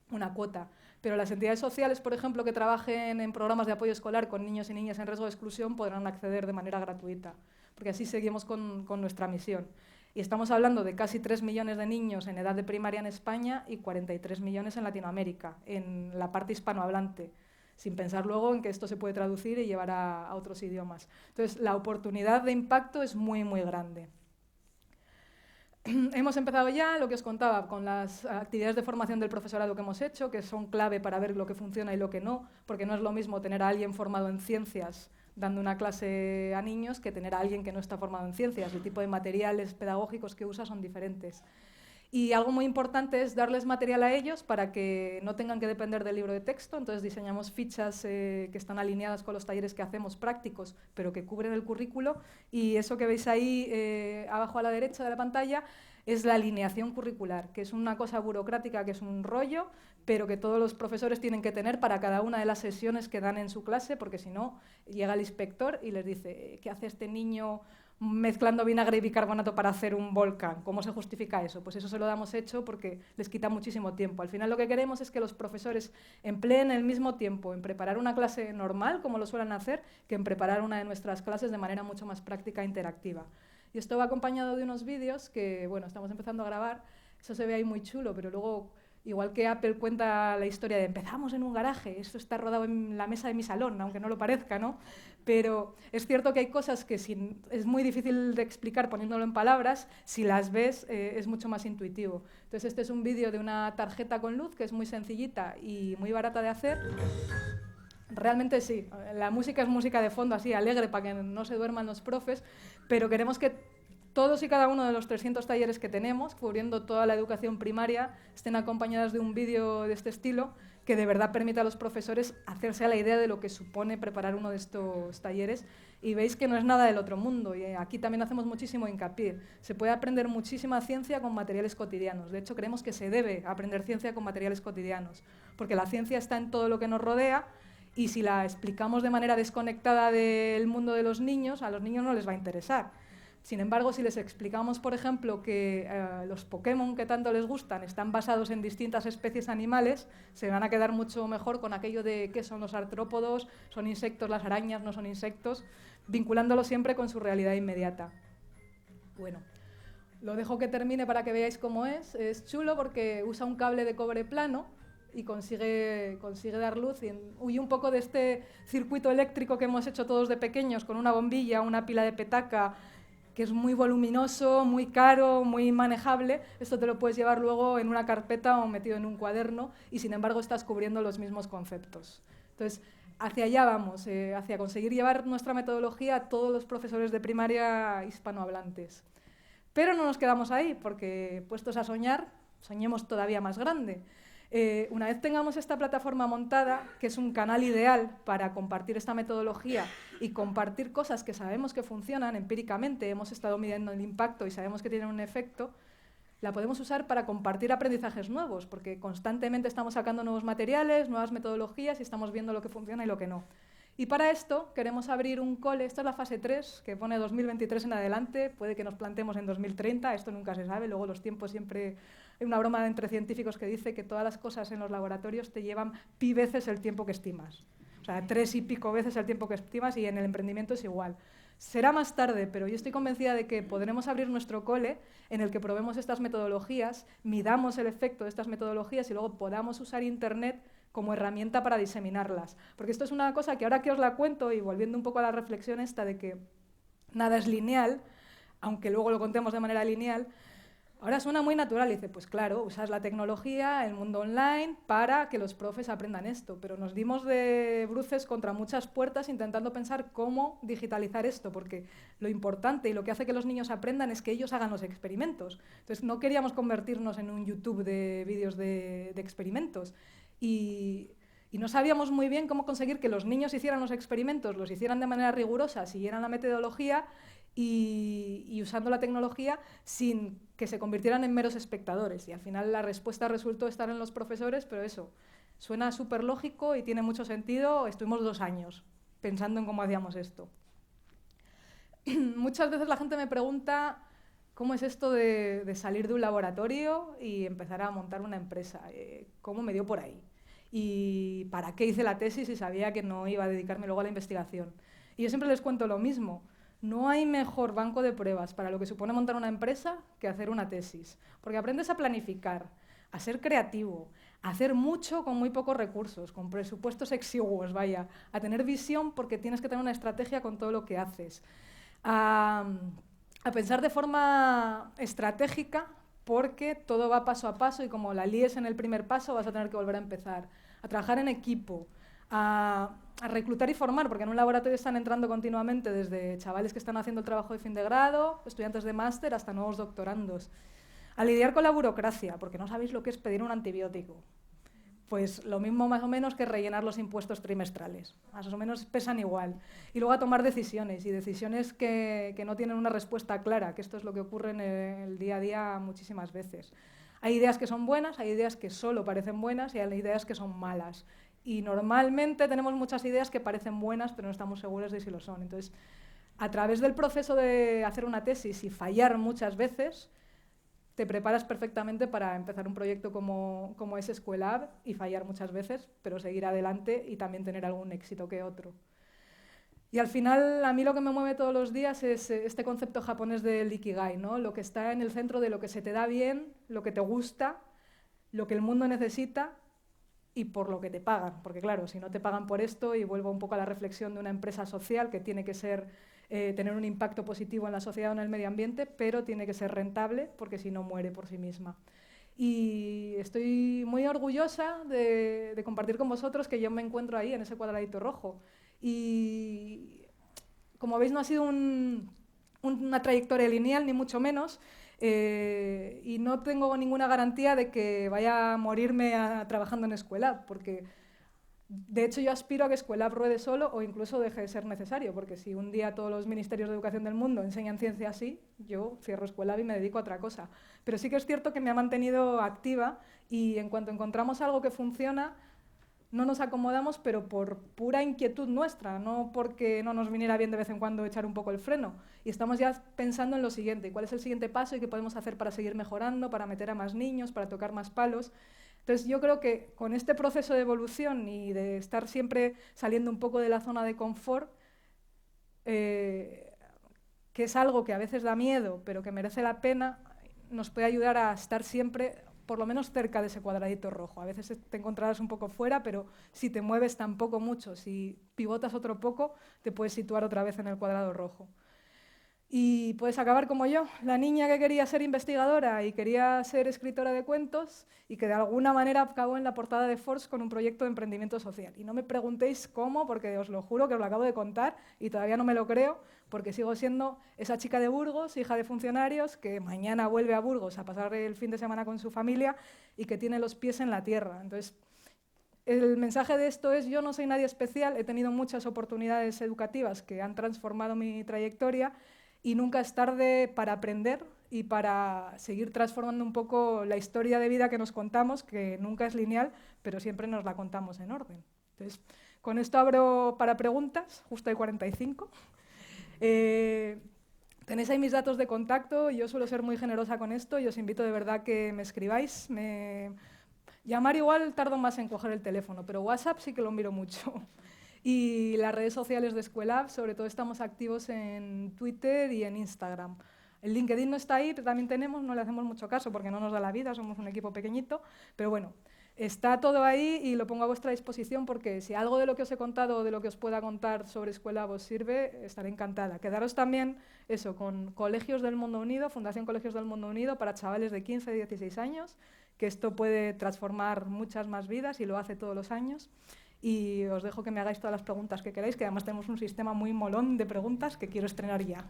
una cuota. Pero las entidades sociales, por ejemplo, que trabajen en programas de apoyo escolar con niños y niñas en riesgo de exclusión podrán acceder de manera gratuita, porque así seguimos con nuestra misión. Y estamos hablando de casi 3 millones de niños en edad de primaria en España y 43 millones en Latinoamérica, en la parte hispanohablante, sin pensar luego en que esto se puede traducir y llevar a otros idiomas. Entonces, la oportunidad de impacto es muy, muy grande. Hemos empezado ya, lo que os contaba, con las actividades de formación del profesorado que hemos hecho, que son clave para ver lo que funciona y lo que no, porque no es lo mismo tener a alguien formado en ciencias dando una clase a niños que tener a alguien que no está formado en ciencias. El tipo de materiales pedagógicos que usa son diferentes. Y algo muy importante es darles material a ellos para que no tengan que depender del libro de texto. Entonces diseñamos fichas que están alineadas con los talleres que hacemos prácticos, pero que cubren el currículo. Y eso que veis ahí abajo a la derecha de la pantalla es la alineación curricular, que es una cosa burocrática, que es un rollo, pero que todos los profesores tienen que tener para cada una de las sesiones que dan en su clase, porque si no, llega el inspector y les dice, ¿qué hace este niño mezclando vinagre y bicarbonato para hacer un volcán? ¿Cómo se justifica eso? Pues eso se lo damos hecho porque les quita muchísimo tiempo. Al final lo que queremos es que los profesores empleen el mismo tiempo en preparar una clase normal, como lo suelen hacer, que en preparar una de nuestras clases de manera mucho más práctica e interactiva. Y esto va acompañado de unos vídeos que, bueno, estamos empezando a grabar. Eso se ve ahí muy chulo, pero luego, igual que Apple cuenta la historia de empezamos en un garaje, esto está rodado en la mesa de mi salón, aunque no lo parezca, ¿no? Pero es cierto que hay cosas que es muy difícil de explicar poniéndolo en palabras, si las ves es mucho más intuitivo. Entonces este es un vídeo de una tarjeta con luz que es muy sencillita y muy barata de hacer. Realmente sí, la música es música de fondo, así alegre, para que no se duerman los profes, pero queremos que todos y cada uno de los 300 talleres que tenemos, cubriendo toda la educación primaria, estén acompañados de un vídeo de este estilo que de verdad permita a los profesores hacerse a la idea de lo que supone preparar uno de estos talleres. Y veis que no es nada del otro mundo, y aquí también hacemos muchísimo hincapié. Se puede aprender muchísima ciencia con materiales cotidianos. De hecho, creemos que se debe aprender ciencia con materiales cotidianos, porque la ciencia está en todo lo que nos rodea, y si la explicamos de manera desconectada del mundo de los niños, a los niños no les va a interesar. Sin embargo, si les explicamos, por ejemplo, que los Pokémon que tanto les gustan están basados en distintas especies animales, se van a quedar mucho mejor con aquello de qué son los artrópodos, son insectos, las arañas no son insectos, vinculándolo siempre con su realidad inmediata. Bueno, lo dejo que termine para que veáis cómo es. Es chulo porque usa un cable de cobre plano y consigue dar luz y huye un poco de este circuito eléctrico que hemos hecho todos de pequeños con una bombilla, una pila de petaca, que es muy voluminoso, muy caro, muy manejable. Esto te lo puedes llevar luego en una carpeta o metido en un cuaderno y sin embargo estás cubriendo los mismos conceptos. Entonces, hacia allá vamos, hacia conseguir llevar nuestra metodología a todos los profesores de primaria hispanohablantes. Pero no nos quedamos ahí, porque puestos a soñar, soñemos todavía más grande. Una vez tengamos esta plataforma montada, que es un canal ideal para compartir esta metodología y compartir cosas que sabemos que funcionan empíricamente, hemos estado midiendo el impacto y sabemos que tienen un efecto, la podemos usar para compartir aprendizajes nuevos, porque constantemente estamos sacando nuevos materiales, nuevas metodologías y estamos viendo lo que funciona y lo que no. Y para esto queremos abrir un cole, esta es la fase 3, que pone 2023 en adelante, puede que nos plantemos en 2030, esto nunca se sabe, luego los tiempos siempre... Hay una broma entre científicos que dice que todas las cosas en los laboratorios te llevan pi veces el tiempo que estimas. O sea, 3 y pico veces el tiempo que estimas, y en el emprendimiento es igual. Será más tarde, pero yo estoy convencida de que podremos abrir nuestro cole en el que probemos estas metodologías, midamos el efecto de estas metodologías y luego podamos usar Internet como herramienta para diseminarlas. Porque esto es una cosa que ahora que os la cuento, y volviendo un poco a la reflexión esta de que nada es lineal, aunque luego lo contemos de manera lineal, ahora suena muy natural. Y dice, pues claro, usas la tecnología, el mundo online, para que los profes aprendan esto. Pero nos dimos de bruces contra muchas puertas intentando pensar cómo digitalizar esto, porque lo importante y lo que hace que los niños aprendan es que ellos hagan los experimentos. Entonces no queríamos convertirnos en un YouTube de vídeos de experimentos. Y no sabíamos muy bien cómo conseguir que los niños hicieran los experimentos, los hicieran de manera rigurosa, siguieran la metodología y usando la tecnología sin que se convirtieran en meros espectadores. Y al final la respuesta resultó estar en los profesores, pero eso, suena súper lógico y tiene mucho sentido. Estuvimos 2 años pensando en cómo hacíamos esto. Muchas veces la gente me pregunta cómo es esto de salir de un laboratorio y empezar a montar una empresa. ¿Cómo me dio por ahí? ¿Y para qué hice la tesis si sabía que no iba a dedicarme luego a la investigación? Y yo siempre les cuento lo mismo. No hay mejor banco de pruebas para lo que supone montar una empresa que hacer una tesis. Porque aprendes a planificar, a ser creativo, a hacer mucho con muy pocos recursos, con presupuestos exiguos, vaya, a tener visión porque tienes que tener una estrategia con todo lo que haces. A pensar de forma estratégica porque todo va paso a paso y como la líes en el primer paso vas a tener que volver a empezar. A trabajar en equipo, a reclutar y formar, porque en un laboratorio están entrando continuamente desde chavales que están haciendo el trabajo de fin de grado, estudiantes de máster, hasta nuevos doctorandos. A lidiar con la burocracia, porque no sabéis lo que es pedir un antibiótico. Pues lo mismo más o menos que rellenar los impuestos trimestrales. Más o menos pesan igual. Y luego a tomar decisiones, y decisiones que no tienen una respuesta clara, que esto es lo que ocurre en el día a día muchísimas veces. Hay ideas que son buenas, hay ideas que solo parecen buenas y hay ideas que son malas. Y normalmente tenemos muchas ideas que parecen buenas, pero no estamos seguros de si lo son. Entonces, a través del proceso de hacer una tesis y fallar muchas veces, te preparas perfectamente para empezar un proyecto como es Schoolab y fallar muchas veces, pero seguir adelante y también tener algún éxito que otro. Y al final, a mí lo que me mueve todos los días es este concepto japonés del Ikigai, ¿no? Lo que está en el centro de lo que se te da bien, lo que te gusta, lo que el mundo necesita y por lo que te pagan. Porque claro, si no te pagan por esto, y vuelvo un poco a la reflexión de una empresa social que tiene que ser tener un impacto positivo en la sociedad o en el medio ambiente, pero tiene que ser rentable porque si no muere por sí misma. Y estoy muy orgullosa de compartir con vosotros que yo me encuentro ahí en ese cuadradito rojo. Y como veis no ha sido una trayectoria lineal, ni mucho menos, y no tengo ninguna garantía de que vaya a morirme trabajando en Schoolab, porque de hecho, yo aspiro a que Schoolab ruede solo o incluso deje de ser necesario, porque si un día todos los ministerios de educación del mundo enseñan ciencia así, yo cierro Schoolab y me dedico a otra cosa. Pero sí que es cierto que me ha mantenido activa y en cuanto encontramos algo que funciona, no nos acomodamos, pero por pura inquietud nuestra, no porque no nos viniera bien de vez en cuando echar un poco el freno. Y estamos ya pensando en lo siguiente, cuál es el siguiente paso y qué podemos hacer para seguir mejorando, para meter a más niños, para tocar más palos. Entonces yo creo que con este proceso de evolución y de estar siempre saliendo un poco de la zona de confort, que es algo que a veces da miedo, pero que merece la pena, nos puede ayudar a estar siempre, por lo menos cerca de ese cuadradito rojo. A veces te encontrarás un poco fuera, pero si te mueves tampoco mucho, si pivotas otro poco, te puedes situar otra vez en el cuadrado rojo. Y puedes acabar como yo, la niña que quería ser investigadora y quería ser escritora de cuentos y que de alguna manera acabó en la portada de Forbes con un proyecto de emprendimiento social. Y no me preguntéis cómo, porque os lo juro que os lo acabo de contar y todavía no me lo creo, porque sigo siendo esa chica de Burgos, hija de funcionarios, que mañana vuelve a Burgos a pasar el fin de semana con su familia y que tiene los pies en la tierra. Entonces, el mensaje de esto es: yo no soy nadie especial, he tenido muchas oportunidades educativas que han transformado mi trayectoria, y nunca es tarde para aprender y para seguir transformando un poco la historia de vida que nos contamos, que nunca es lineal, pero siempre nos la contamos en orden. Entonces, Con esto abro para preguntas, justo hay 45. Tenéis ahí mis datos de contacto, yo suelo ser muy generosa con esto y os invito de verdad que me escribáis. Llamar igual tardo más en coger el teléfono, pero WhatsApp sí que lo miro mucho. Y las redes sociales de Escuelab, sobre todo estamos activos en Twitter y en Instagram. El LinkedIn no está ahí, también tenemos, no le hacemos mucho caso porque no nos da la vida, somos un equipo pequeñito, pero bueno, está todo ahí y lo pongo a vuestra disposición porque si algo de lo que os he contado o de lo que os pueda contar sobre Escuelab os sirve, estaré encantada. Quedaros también eso, con Colegios del Mundo Unido, Fundación Colegios del Mundo Unido para chavales de 15 y 16 años, que esto puede transformar muchas más vidas y lo hace todos los años. Y os dejo que me hagáis todas las preguntas que queráis, que además tenemos un sistema muy molón de preguntas que quiero estrenar ya.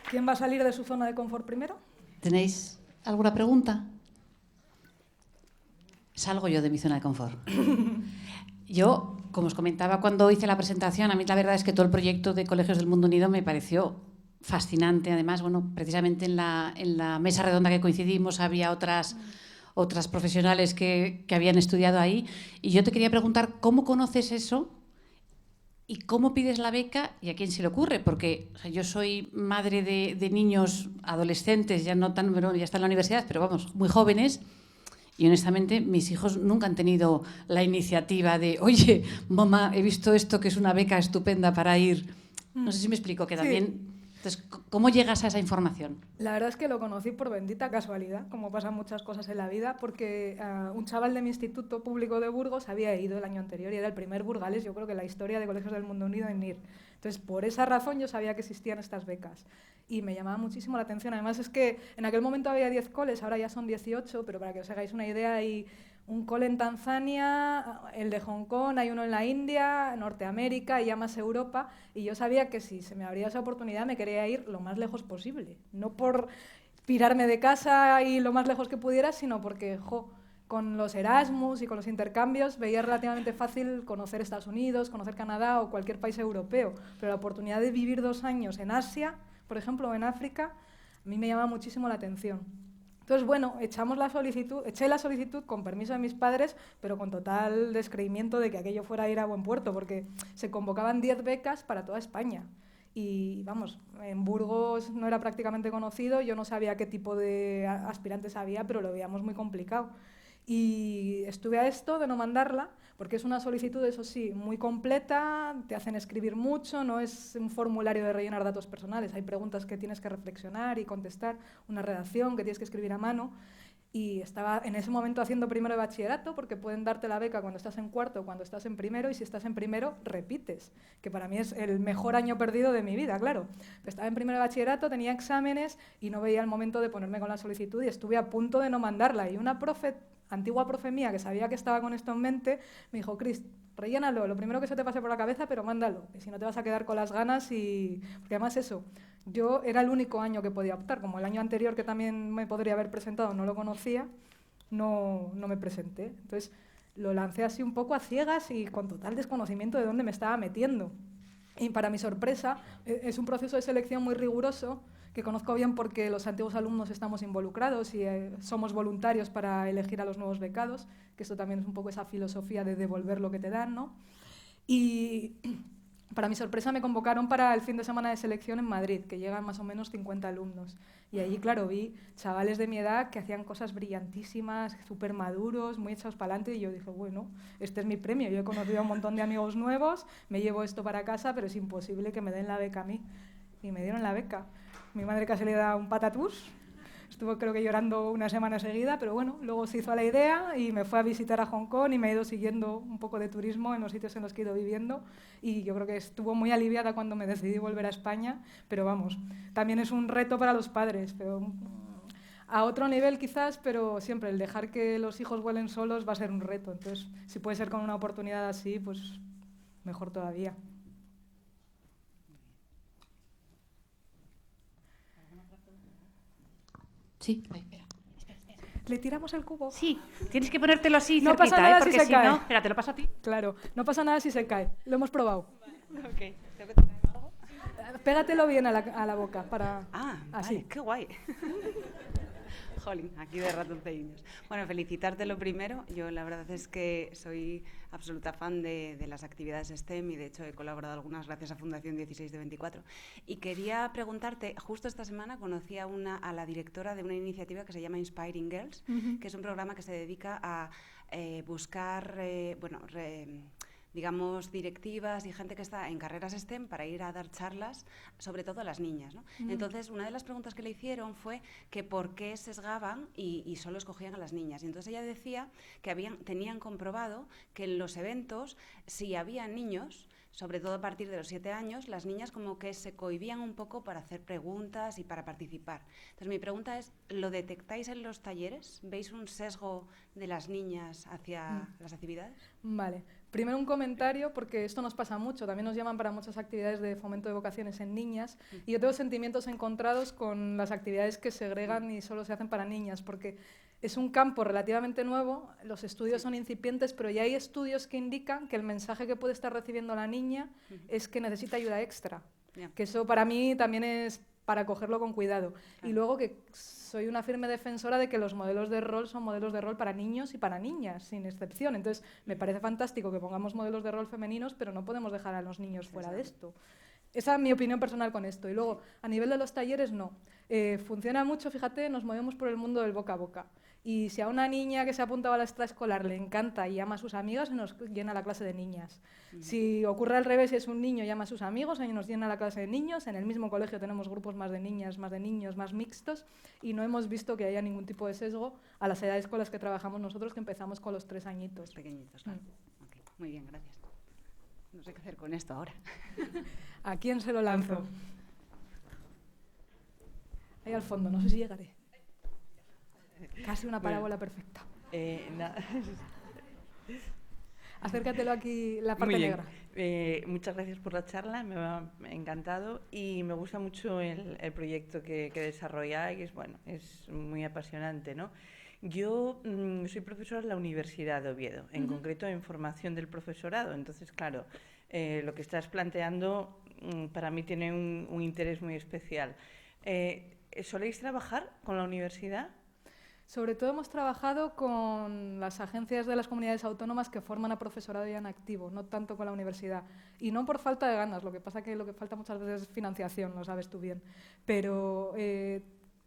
¿Quién va a salir de su zona de confort primero? ¿Tenéis alguna pregunta? Salgo yo de mi zona de confort. Yo, como os comentaba cuando hice la presentación, a mí la verdad es que todo el proyecto de Colegios del Mundo Unido me pareció fascinante. Además, bueno, precisamente en la mesa redonda que coincidimos había otras profesionales que habían estudiado ahí. Y yo te quería preguntar, ¿cómo conoces eso? ¿Y cómo pides la beca y a quién se le ocurre? Porque o sea, yo soy madre de niños adolescentes, ya no tan, bueno, ya están en la universidad, pero vamos, muy jóvenes. Y honestamente, mis hijos nunca han tenido la iniciativa de, oye, mamá, he visto esto que es una beca estupenda para ir. No sé si me explico, que también... Sí. Entonces, ¿cómo llegas a esa información? La verdad es que lo conocí por bendita casualidad, como pasan muchas cosas en la vida, porque un chaval de mi instituto público de Burgos había ido el año anterior y era el primer burgalés, yo creo que en la historia de Colegios del Mundo Unido en ir. Entonces, por esa razón yo sabía que existían estas becas y me llamaba muchísimo la atención. Además es que en aquel momento había 10 coles, ahora ya son 18, pero para que os hagáis una idea hay un cole en Tanzania, el de Hong Kong, hay uno en la India, Norteamérica y ya más Europa, y yo sabía que si se me abría esa oportunidad me quería ir lo más lejos posible, no por pirarme de casa y lo más lejos que pudiera, sino porque, con los Erasmus y con los intercambios veía relativamente fácil conocer Estados Unidos, conocer Canadá o cualquier país europeo, pero la oportunidad de vivir 2 años en Asia, por ejemplo, o en África, a mí me llama muchísimo la atención. Entonces, bueno, eché la solicitud con permiso de mis padres, pero con total descreimiento de que aquello fuera a ir a buen puerto, porque se convocaban 10 becas para toda España. Y vamos, en Burgos no era prácticamente conocido, yo no sabía qué tipo de aspirantes había, pero lo veíamos muy complicado. Y estuve a esto de no mandarla, porque es una solicitud, eso sí, muy completa, te hacen escribir mucho, no es un formulario de rellenar datos personales, hay preguntas que tienes que reflexionar y contestar, una redacción que tienes que escribir a mano. Y estaba en ese momento haciendo primero de bachillerato, porque pueden darte la beca cuando estás en cuarto o cuando estás en primero, y si estás en primero, repites, que para mí es el mejor año perdido de mi vida, claro. Estaba en primero de bachillerato, tenía exámenes y no veía el momento de ponerme con la solicitud y estuve a punto de no mandarla. Y una antigua profe mía, que sabía que estaba con esto en mente, me dijo, Cris, rellénalo, lo primero que se te pase por la cabeza, pero mándalo, que si no te vas a quedar con las ganas y... Porque además eso, yo era el único año que podía optar, como el año anterior que también me podría haber presentado, no lo conocía, no me presenté. Entonces lo lancé así un poco a ciegas y con total desconocimiento de dónde me estaba metiendo. Y para mi sorpresa, es un proceso de selección muy riguroso, que conozco bien porque los antiguos alumnos estamos involucrados y somos voluntarios para elegir a los nuevos becados, que esto también es un poco esa filosofía de devolver lo que te dan, ¿no? Y para mi sorpresa me convocaron para el fin de semana de selección en Madrid, que llegan más o menos 50 alumnos. Y allí, claro, vi chavales de mi edad que hacían cosas brillantísimas, súper maduros, muy echados para adelante, y yo dije, bueno, este es mi premio. Yo he conocido a un montón de amigos nuevos, me llevo esto para casa, pero es imposible que me den la beca a mí. Y me dieron la beca. Mi madre casi le da un patatús. Estuvo creo que llorando una semana seguida, pero bueno, luego se hizo a la idea y me fue a visitar a Hong Kong y me he ido siguiendo un poco de turismo en los sitios en los que he ido viviendo y yo creo que estuvo muy aliviada cuando me decidí volver a España, pero vamos, también es un reto para los padres, pero a otro nivel quizás, pero siempre el dejar que los hijos vuelen solos va a ser un reto, entonces si puede ser con una oportunidad así, pues mejor todavía. Sí, espera. ¿Le tiramos el cubo? Sí, tienes que ponértelo así no cerquita, pasa nada porque si se cae. no... Espera, te lo paso a ti. Claro, no pasa nada si se cae. Lo hemos probado. Okay. ¿Tengo que tirar algo? Pégatelo bien a la boca para... así. Vale, qué guay. Jolín, aquí de ratoncillos. Bueno, felicitarte lo primero. Yo la verdad es que soy absoluta fan de las actividades STEM y de hecho he colaborado algunas gracias a Fundación 16 de 24. Y quería preguntarte, justo esta semana conocí a la directora de una iniciativa que se llama Inspiring Girls, que es un programa que se dedica a buscar, digamos, directivas y gente que está en carreras STEM para ir a dar charlas, sobre todo a las niñas, ¿no? Entonces, una de las preguntas que le hicieron fue que por qué sesgaban y solo escogían a las niñas. Y entonces ella decía que tenían comprobado que en los eventos, si había niños, sobre todo a partir de los 7 años, las niñas como que se cohibían un poco para hacer preguntas y para participar. Entonces, mi pregunta es, ¿lo detectáis en los talleres? ¿Veis un sesgo de las niñas hacia las actividades? Vale. Primero un comentario, porque esto nos pasa mucho. También nos llaman para muchas actividades de fomento de vocaciones en niñas y yo tengo sentimientos encontrados con las actividades que segregan y solo se hacen para niñas, porque es un campo relativamente nuevo, los estudios son incipientes, pero ya hay estudios que indican que el mensaje que puede estar recibiendo la niña es que necesita ayuda extra, que eso para mí también es para cogerlo con cuidado. Y luego que soy una firme defensora de que los modelos de rol son modelos de rol para niños y para niñas, sin excepción. Entonces, me parece fantástico que pongamos modelos de rol femeninos, pero no podemos dejar a los niños fuera de esto. Esa es mi opinión personal con esto. Y luego, a nivel de los talleres, no. Funciona mucho, fíjate, nos movemos por el mundo del boca a boca. Y si a una niña que se ha apuntado a la extraescolar le encanta y ama a sus amigas, se nos llena la clase de niñas. Si ocurre al revés y es un niño y ama a sus amigos, se nos llena la clase de niños. En el mismo colegio tenemos grupos más de niñas, más de niños, más mixtos, y no hemos visto que haya ningún tipo de sesgo a las edades con las que trabajamos nosotros, que empezamos con los 3 añitos. Los pequeñitos, claro. Okay. Muy bien, gracias. No sé qué hacer con esto ahora. ¿A quién se lo lanzo? Ahí al fondo, no sé si llegaré. Casi una parábola perfecta. Acércatelo aquí, la parte negra. Muchas gracias por la charla, me ha encantado y me gusta mucho el proyecto que desarrolláis. Bueno, es muy apasionante, ¿no? Yo soy profesora en la Universidad de Oviedo, en concreto en formación del profesorado. Entonces, claro, lo que estás planteando para mí tiene un interés muy especial. ¿Soléis trabajar con la universidad? Sobre todo hemos trabajado con las agencias de las comunidades autónomas que forman a profesorado ya en activo, no tanto con la universidad. Y no por falta de ganas, lo que pasa que lo que falta muchas veces es financiación, lo sabes tú bien. Pero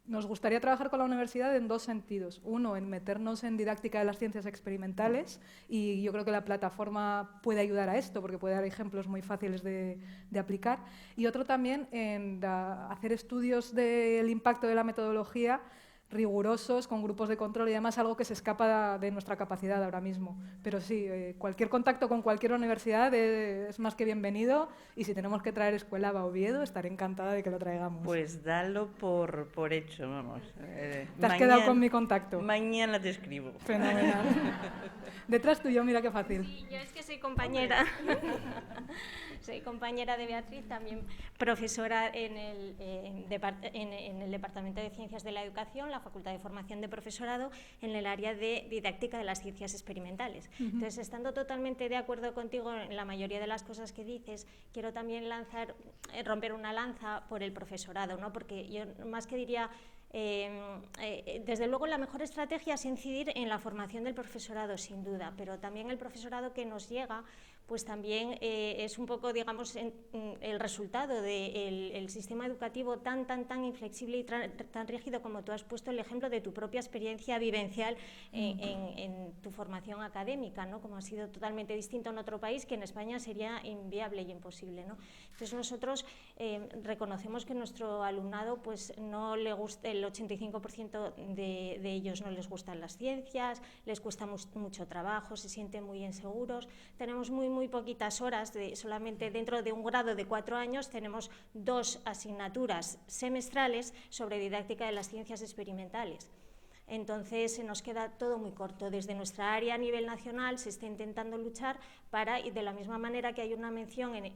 nos gustaría trabajar con la universidad en 2 sentidos. Uno, en meternos en didáctica de las ciencias experimentales, y yo creo que la plataforma puede ayudar a esto, porque puede dar ejemplos muy fáciles de aplicar. Y otro también en hacer estudios del impacto de la metodología rigurosos, con grupos de control y demás, algo que se escapa de nuestra capacidad ahora mismo. Pero sí, cualquier contacto con cualquier universidad es más que bienvenido, y si tenemos que traer Escuela a Oviedo, estaré encantada de que lo traigamos. Pues dalo por hecho, vamos. Te has quedado con mi contacto. Mañana te escribo. Fenomenal. Detrás tuyo, mira qué fácil. Sí, yo es que soy compañera. Soy compañera de Beatriz, también profesora en el Departamento de Ciencias de la Educación, la Facultad de Formación de Profesorado, en el área de didáctica de las ciencias experimentales. Entonces, estando totalmente de acuerdo contigo en la mayoría de las cosas que dices, quiero también romper una lanza por el profesorado, ¿no? Porque yo más que diría... desde luego la mejor estrategia es incidir en la formación del profesorado, sin duda, pero también el profesorado que nos llega, pues también es un poco, digamos, el resultado del sistema educativo tan inflexible y tan rígido, como tú has puesto el ejemplo de tu propia experiencia vivencial en tu formación académica, ¿no? Como ha sido totalmente distinto en otro país, que en España sería inviable y imposible, ¿no? Entonces nosotros reconocemos que nuestro alumnado pues no le gusta, el 85% de ellos no les gustan las ciencias, les cuesta mucho trabajo, se sienten muy inseguros, tenemos muy poquitas horas, solamente dentro de un grado de 4 años tenemos 2 asignaturas semestrales sobre didáctica de las ciencias experimentales. Entonces se nos queda todo muy corto. Desde nuestra área a nivel nacional se está intentando luchar y de la misma manera que hay una mención en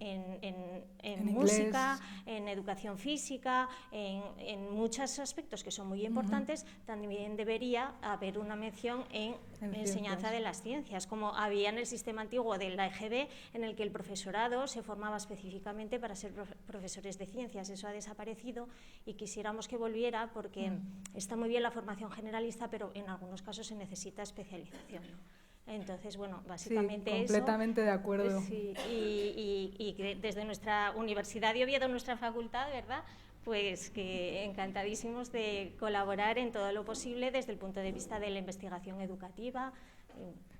inglés. música, en educación física, en muchos aspectos que son muy importantes, también debería haber una mención en enseñanza de las ciencias, como había en el sistema antiguo de la EGB, en el que el profesorado se formaba específicamente para ser profesores de ciencias. Eso ha desaparecido y quisiéramos que volviera, porque está muy bien la formación generalista, pero en algunos casos se necesita especialización, ¿no? Entonces, bueno, básicamente sí, completamente eso. de acuerdo. Sí, y desde nuestra Universidad de Oviedo, nuestra facultad, ¿verdad?, pues que encantadísimos de colaborar en todo lo posible desde el punto de vista de la investigación educativa.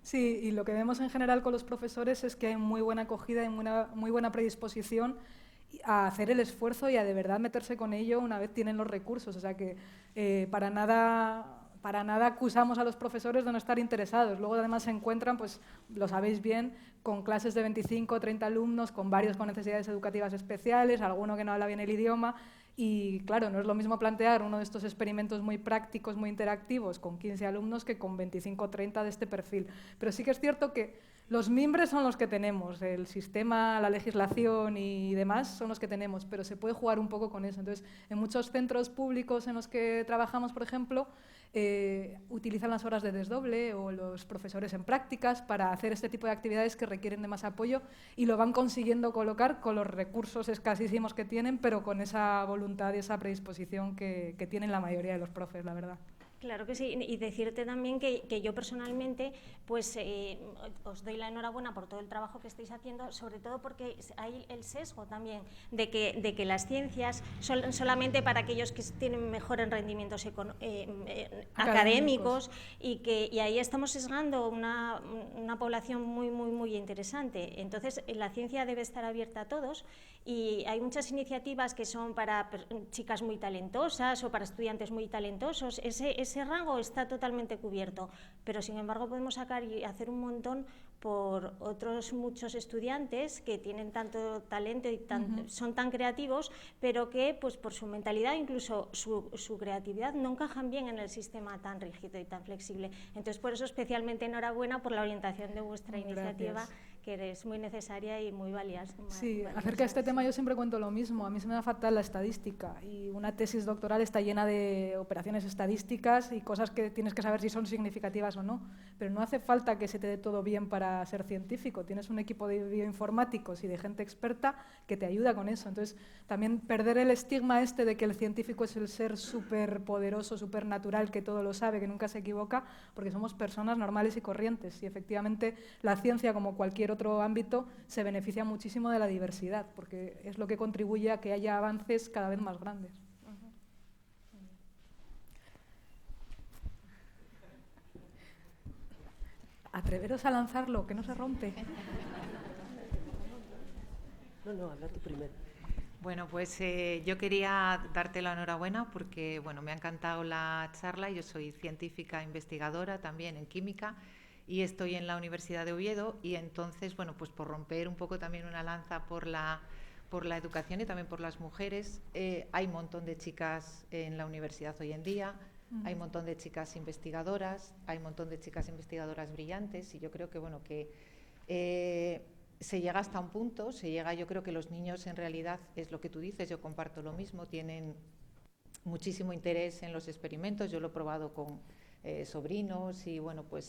Sí, y lo que vemos en general con los profesores es que hay muy buena acogida y muy buena predisposición a hacer el esfuerzo y a de verdad meterse con ello una vez tienen los recursos. O sea que para nada acusamos a los profesores de no estar interesados. Luego además se encuentran, pues lo sabéis bien, con clases de 25 o 30 alumnos, con varios con necesidades educativas especiales, alguno que no habla bien el idioma. Y claro, no es lo mismo plantear uno de estos experimentos muy prácticos, muy interactivos, con 15 alumnos que con 25 o 30 de este perfil. Pero sí que es cierto que los mimbres son los que tenemos, el sistema, la legislación y demás son los que tenemos, pero se puede jugar un poco con eso. Entonces, en muchos centros públicos en los que trabajamos, por ejemplo, utilizan las horas de desdoble o los profesores en prácticas para hacer este tipo de actividades que requieren de más apoyo y lo van consiguiendo colocar con los recursos escasísimos que tienen, pero con esa voluntad y esa predisposición que tienen la mayoría de los profes, la verdad. Claro que sí, y decirte también que yo personalmente pues os doy la enhorabuena por todo el trabajo que estáis haciendo, sobre todo porque hay el sesgo también de que las ciencias son solamente para aquellos que tienen mejores rendimientos académicos y ahí estamos sesgando una población muy interesante. Entonces la ciencia debe estar abierta a todos y hay muchas iniciativas que son para chicas muy talentosas o para estudiantes muy talentosos. Ese rango está totalmente cubierto, pero sin embargo podemos sacar y hacer un montón por otros muchos estudiantes que tienen tanto talento y son tan creativos, pero que pues por su mentalidad, incluso su creatividad, no encajan bien en el sistema tan rígido y tan flexible. Entonces, por eso especialmente enhorabuena por la orientación de vuestra iniciativa, que es muy necesaria y muy valiosa. Sí, acerca de este tema yo siempre cuento lo mismo. A mí se me da fatal la estadística y una tesis doctoral está llena de operaciones estadísticas y cosas que tienes que saber si son significativas o no. Pero no hace falta que se te dé todo bien para ser científico. Tienes un equipo de bioinformáticos y de gente experta que te ayuda con eso. Entonces, también perder el estigma este de que el científico es el ser súper poderoso, súper natural, que todo lo sabe, que nunca se equivoca, porque somos personas normales y corrientes. Y efectivamente la ciencia, como cualquier otro ámbito, se beneficia muchísimo de la diversidad, porque es lo que contribuye a que haya avances cada vez más grandes. Atreveros a lanzarlo, que no se rompe. No, habla tú primero. Bueno, pues yo quería darte la enhorabuena porque bueno, me ha encantado la charla. Yo soy científica investigadora también en química y estoy en la Universidad de Oviedo y entonces, bueno, pues por romper un poco también una lanza por la educación y también por las mujeres, hay un montón de chicas en la universidad hoy en día. Hay un montón de chicas investigadoras, hay un montón de chicas investigadoras brillantes y yo creo que, bueno, que se llega hasta un punto, yo creo que los niños en realidad, es lo que tú dices, yo comparto lo mismo, tienen muchísimo interés en los experimentos, yo lo he probado con sobrinos y, bueno, pues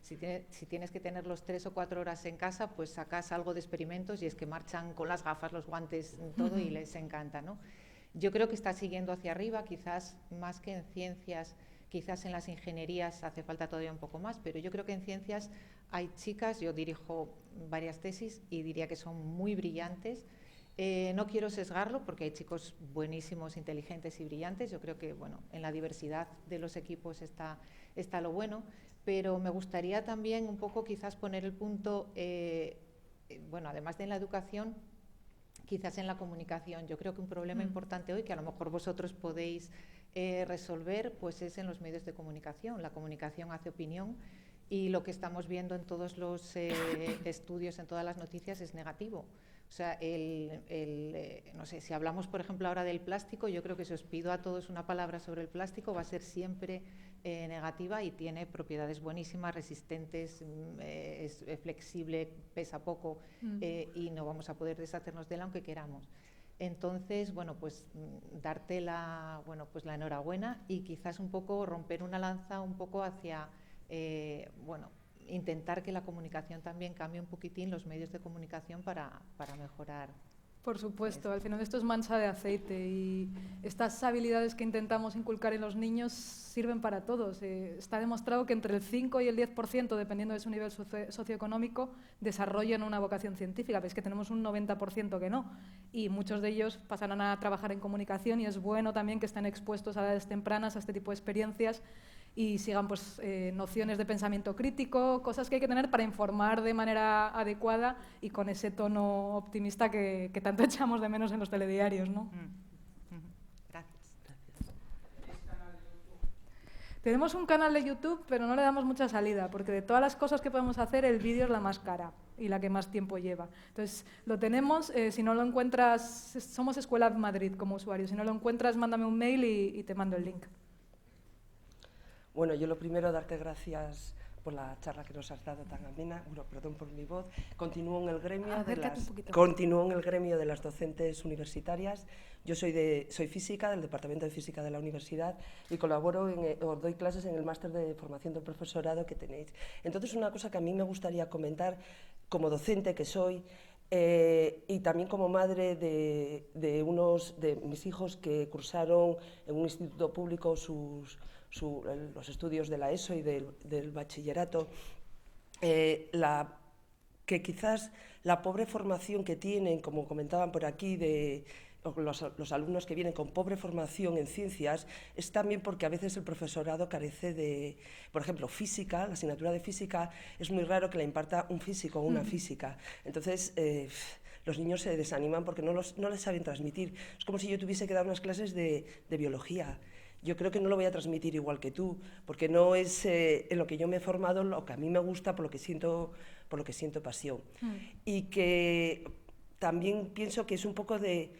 si tienes que tenerlos 3 o 4 horas en casa, pues sacas algo de experimentos y es que marchan con las gafas, los guantes, todo y les encanta, ¿no? Yo creo que está siguiendo hacia arriba, quizás más que en ciencias, quizás en las ingenierías hace falta todavía un poco más, pero yo creo que en ciencias hay chicas, yo dirijo varias tesis y diría que son muy brillantes. No quiero sesgarlo porque hay chicos buenísimos, inteligentes y brillantes. Yo creo que bueno, en la diversidad de los equipos está lo bueno, pero me gustaría también un poco quizás poner el punto, bueno, además de en la educación, quizás en la comunicación. Yo creo que un problema importante hoy, que a lo mejor vosotros podéis resolver, pues es en los medios de comunicación. La comunicación hace opinión y lo que estamos viendo en todos los estudios, en todas las noticias, es negativo. O sea, no sé, si hablamos, por ejemplo, ahora del plástico, yo creo que si os pido a todos una palabra sobre el plástico va a ser siempre negativa y tiene propiedades buenísimas, resistentes, es flexible, pesa poco y no vamos a poder deshacernos de él aunque queramos. Entonces, bueno, pues darte la enhorabuena y quizás un poco romper una lanza un poco hacia, intentar que la comunicación también cambie un poquitín, los medios de comunicación para mejorar. Por supuesto, al final esto es mancha de aceite y estas habilidades que intentamos inculcar en los niños sirven para todos. Está demostrado que entre el 5 y el 10%, dependiendo de su nivel socioeconómico, desarrollan una vocación científica. Ves que tenemos un 90% que no, y muchos de ellos pasarán a trabajar en comunicación y es bueno también que estén expuestos a edades tempranas a este tipo de experiencias y sigan pues, nociones de pensamiento crítico, cosas que hay que tener para informar de manera adecuada y con ese tono optimista que tanto echamos de menos en los telediarios, ¿no? Gracias. Tenemos un canal de YouTube, pero no le damos mucha salida, porque de todas las cosas que podemos hacer, el vídeo es la más cara y la que más tiempo lleva. Entonces, lo tenemos, si no lo encuentras, somos Escuela Madrid como usuario, si no lo encuentras, mándame un mail y te mando el link. Bueno, yo lo primero, darte gracias por la charla que nos has dado tan amena. Bueno, perdón por mi voz. Continúo en el gremio de las docentes universitarias. Yo soy física, del Departamento de Física de la Universidad y colaboro, os doy clases en el máster de formación del profesorado que tenéis. Entonces, una cosa que a mí me gustaría comentar, como docente que soy, y también como madre de mis hijos que cursaron en un instituto público los estudios de la ESO y del bachillerato, que quizás la pobre formación que tienen, como comentaban por aquí, los alumnos que vienen con pobre formación en ciencias, es también porque a veces el profesorado carece de, por ejemplo, física, la asignatura de física, es muy raro que la imparta un físico o una física. Entonces, los niños se desaniman porque no les saben transmitir. Es como si yo tuviese que dar unas clases de biología. Yo creo que no lo voy a transmitir igual que tú, porque no es en lo que yo me he formado, lo que a mí me gusta, por lo que siento pasión. Y que también pienso que es un poco de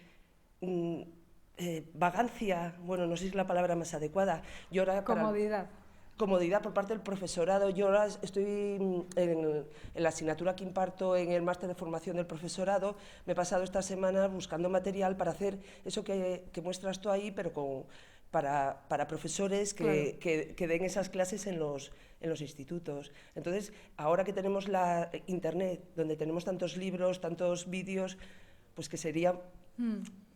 vagancia, bueno, no sé si es la palabra más adecuada. Yo ahora comodidad por parte del profesorado. Yo ahora estoy en la asignatura que imparto en el máster de formación del profesorado. Me he pasado esta semana buscando material para hacer eso que muestras tú ahí, pero para profesores que den esas clases en los institutos. Entonces, ahora que tenemos la Internet, donde tenemos tantos libros, tantos vídeos, pues que sería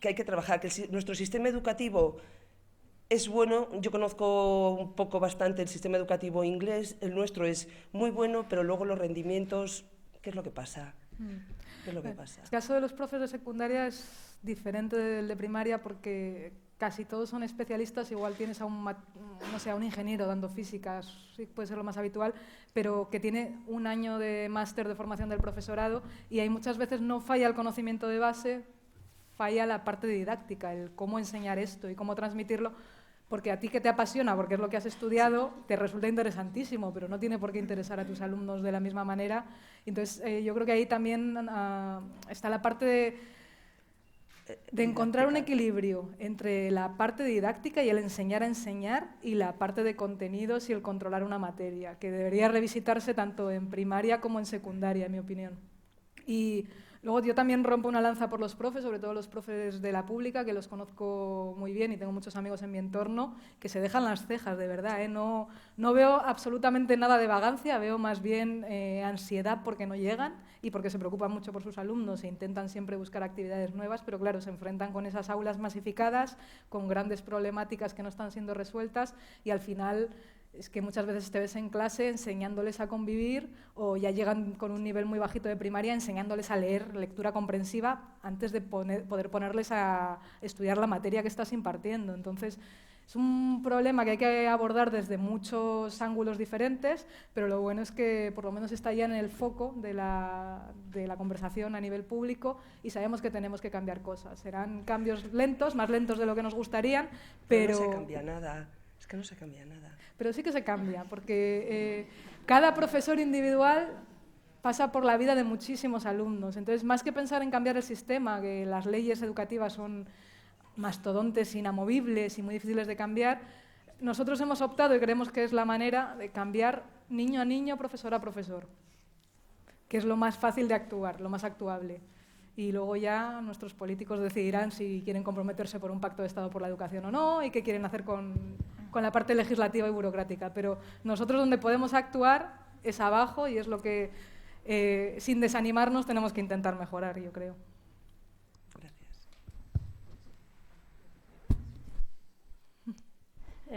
que hay que trabajar, que nuestro sistema educativo es bueno. Yo conozco un poco bastante el sistema educativo inglés, el nuestro es muy bueno, pero luego los rendimientos, ¿qué es lo que pasa? ¿Qué es lo que pasa? El caso de los profes de secundaria es diferente del de primaria porque casi todos son especialistas. Igual tienes a un ingeniero dando físicas, sí, puede ser lo más habitual, pero que tiene un año de máster de formación del profesorado y ahí muchas veces no falla el conocimiento de base, falla la parte didáctica, el cómo enseñar esto y cómo transmitirlo, porque a ti que te apasiona, porque es lo que has estudiado, te resulta interesantísimo, pero no tiene por qué interesar a tus alumnos de la misma manera. Entonces, yo creo que ahí también está la parte de encontrar un equilibrio entre la parte didáctica y el enseñar a enseñar y la parte de contenidos y el controlar una materia, que debería revisitarse tanto en primaria como en secundaria, en mi opinión. Y luego yo también rompo una lanza por los profes, sobre todo los profes de la pública, que los conozco muy bien y tengo muchos amigos en mi entorno, que se dejan las cejas, de verdad, ¿eh? No veo absolutamente nada de vagancia, veo más bien ansiedad porque no llegan y porque se preocupan mucho por sus alumnos e intentan siempre buscar actividades nuevas, pero claro, se enfrentan con esas aulas masificadas, con grandes problemáticas que no están siendo resueltas y al final es que muchas veces te ves en clase enseñándoles a convivir o ya llegan con un nivel muy bajito de primaria enseñándoles a leer lectura comprensiva antes de poder ponerles a estudiar la materia que estás impartiendo. Entonces, es un problema que hay que abordar desde muchos ángulos diferentes, pero lo bueno es que por lo menos está ya en el foco de la conversación a nivel público y sabemos que tenemos que cambiar cosas. Serán cambios lentos, más lentos de lo que nos gustarían, pero no se cambia nada. Es que no se cambia nada. Pero sí que se cambia, porque cada profesor individual pasa por la vida de muchísimos alumnos. Entonces, más que pensar en cambiar el sistema, que las leyes educativas son mastodontes inamovibles y muy difíciles de cambiar, nosotros hemos optado y creemos que es la manera de cambiar niño a niño, profesor a profesor, que es lo más fácil de actuar, lo más actuable. Y luego ya nuestros políticos decidirán si quieren comprometerse por un pacto de Estado por la educación o no y qué quieren hacer con la parte legislativa y burocrática. Pero nosotros donde podemos actuar es abajo y es lo que, sin desanimarnos, tenemos que intentar mejorar, yo creo.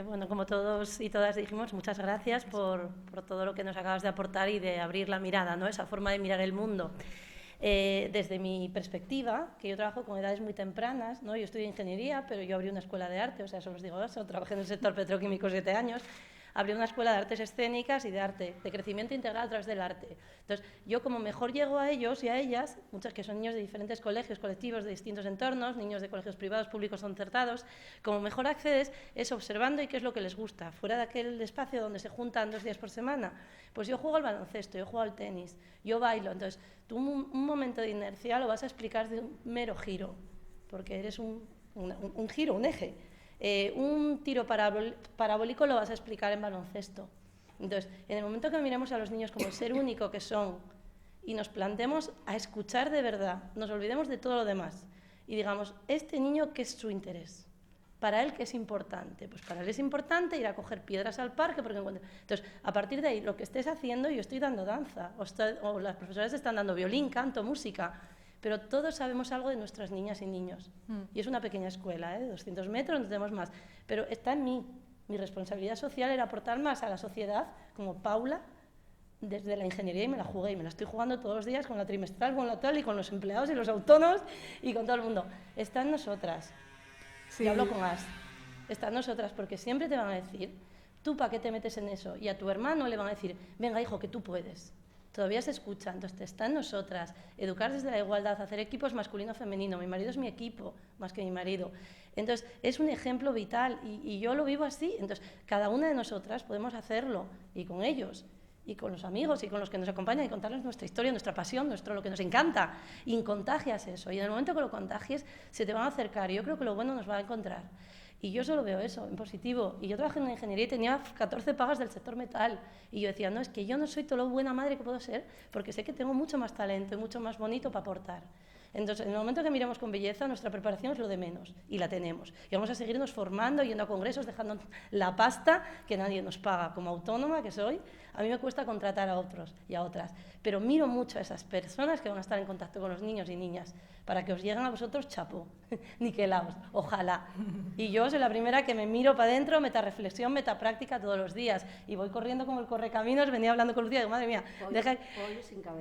Bueno, como todos y todas dijimos, muchas gracias por todo lo que nos acabas de aportar y de abrir la mirada, ¿no? Esa forma de mirar el mundo. Desde mi perspectiva, que yo trabajo con edades muy tempranas, ¿no? Yo estudié ingeniería, pero yo abrí una escuela de arte, o sea, eso os digo eso, trabajé en el sector petroquímico 7 años, abrí una escuela de artes escénicas y de arte, de crecimiento integral a través del arte. Entonces, yo como mejor llego a ellos y a ellas, muchos que son niños de diferentes colegios, colectivos de distintos entornos, niños de colegios privados, públicos concertados, como mejor accedes es observando y qué es lo que les gusta, fuera de aquel espacio donde se juntan 2 días por semana. Pues yo juego al baloncesto, yo juego al tenis, yo bailo, entonces tú un momento de inercia lo vas a explicar de un mero giro, porque eres un giro, un eje. Un tiro parabólico lo vas a explicar en baloncesto. Entonces, en el momento que miremos a los niños como el ser único que son y nos planteemos a escuchar de verdad, nos olvidemos de todo lo demás y digamos, este niño, ¿qué es su interés? Para él, ¿qué es importante? Pues para él es importante ir a coger piedras al parque porque encuentra... Entonces, a partir de ahí, lo que estés haciendo, yo estoy dando danza, o las profesoras están dando violín, canto, música, pero todos sabemos algo de nuestras niñas y niños. Y es una pequeña escuela, de 200 metros, no tenemos más. Pero está en mí. Mi responsabilidad social era aportar más a la sociedad, como Paula, desde la ingeniería, y me la jugué, y me la estoy jugando todos los días con la trimestral, con la tal, y con los empleados y los autónomos, y con todo el mundo. Está en nosotras. Sí. Y hablo con As. Está en nosotras, porque siempre te van a decir, ¿tú para qué te metes en eso? Y a tu hermano le van a decir, venga, hijo, que tú puedes. Todavía se escucha, entonces está en nosotras, educar desde la igualdad, hacer equipos masculino-femenino, mi marido es mi equipo, más que mi marido. Entonces, es un ejemplo vital y yo lo vivo así, entonces cada una de nosotras podemos hacerlo, y con ellos, y con los amigos, y con los que nos acompañan, y contarles nuestra historia, nuestra pasión, lo que nos encanta, y contagias eso, y en el momento que lo contagies, se te van a acercar, y yo creo que lo bueno nos va a encontrar. Y yo solo veo eso, en positivo. Y yo trabajé en una ingeniería y tenía 14 pagas del sector metal. Y yo decía, no, es que yo no soy todo lo buena madre que puedo ser, porque sé que tengo mucho más talento y mucho más bonito para aportar. Entonces, en el momento que miremos con belleza, nuestra preparación es lo de menos, y la tenemos. Y vamos a seguirnos formando, yendo a congresos, dejando la pasta que nadie nos paga. Como autónoma que soy, a mí me cuesta contratar a otros y a otras. Pero miro mucho a esas personas que van a estar en contacto con los niños y niñas, para que os lleguen a vosotros, chapo, niquelaos, ojalá. Y yo soy la primera que me miro para adentro, metarreflexión, metapráctica todos los días. Y voy corriendo como el correcaminos, venía hablando con Lucía, digo, madre mía,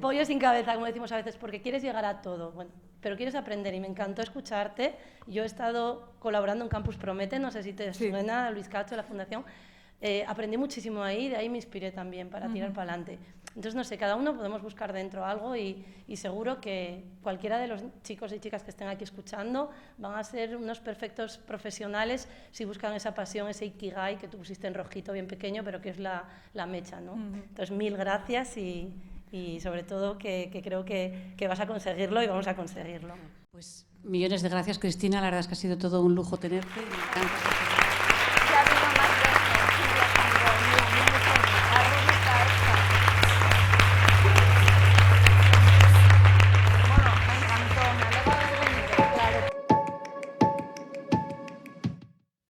pollo sin cabeza, como decimos a veces, porque quieres llegar a todo, bueno, pero quieres aprender, y me encantó escucharte. Yo he estado colaborando en Campus Promete, no sé si te suena, Luis Cacho, la fundación. Aprendí muchísimo ahí, de ahí me inspiré también para tirar para adelante. Entonces, no sé, cada uno podemos buscar dentro algo y seguro que cualquiera de los chicos y chicas que estén aquí escuchando van a ser unos perfectos profesionales si buscan esa pasión, ese ikigai que tú pusiste en rojito bien pequeño, pero que es la mecha, ¿no? Entonces, mil gracias y sobre todo que creo que vas a conseguirlo y vamos a conseguirlo. Pues millones de gracias, Cristina, la verdad es que ha sido todo un lujo tenerte. Me encanta.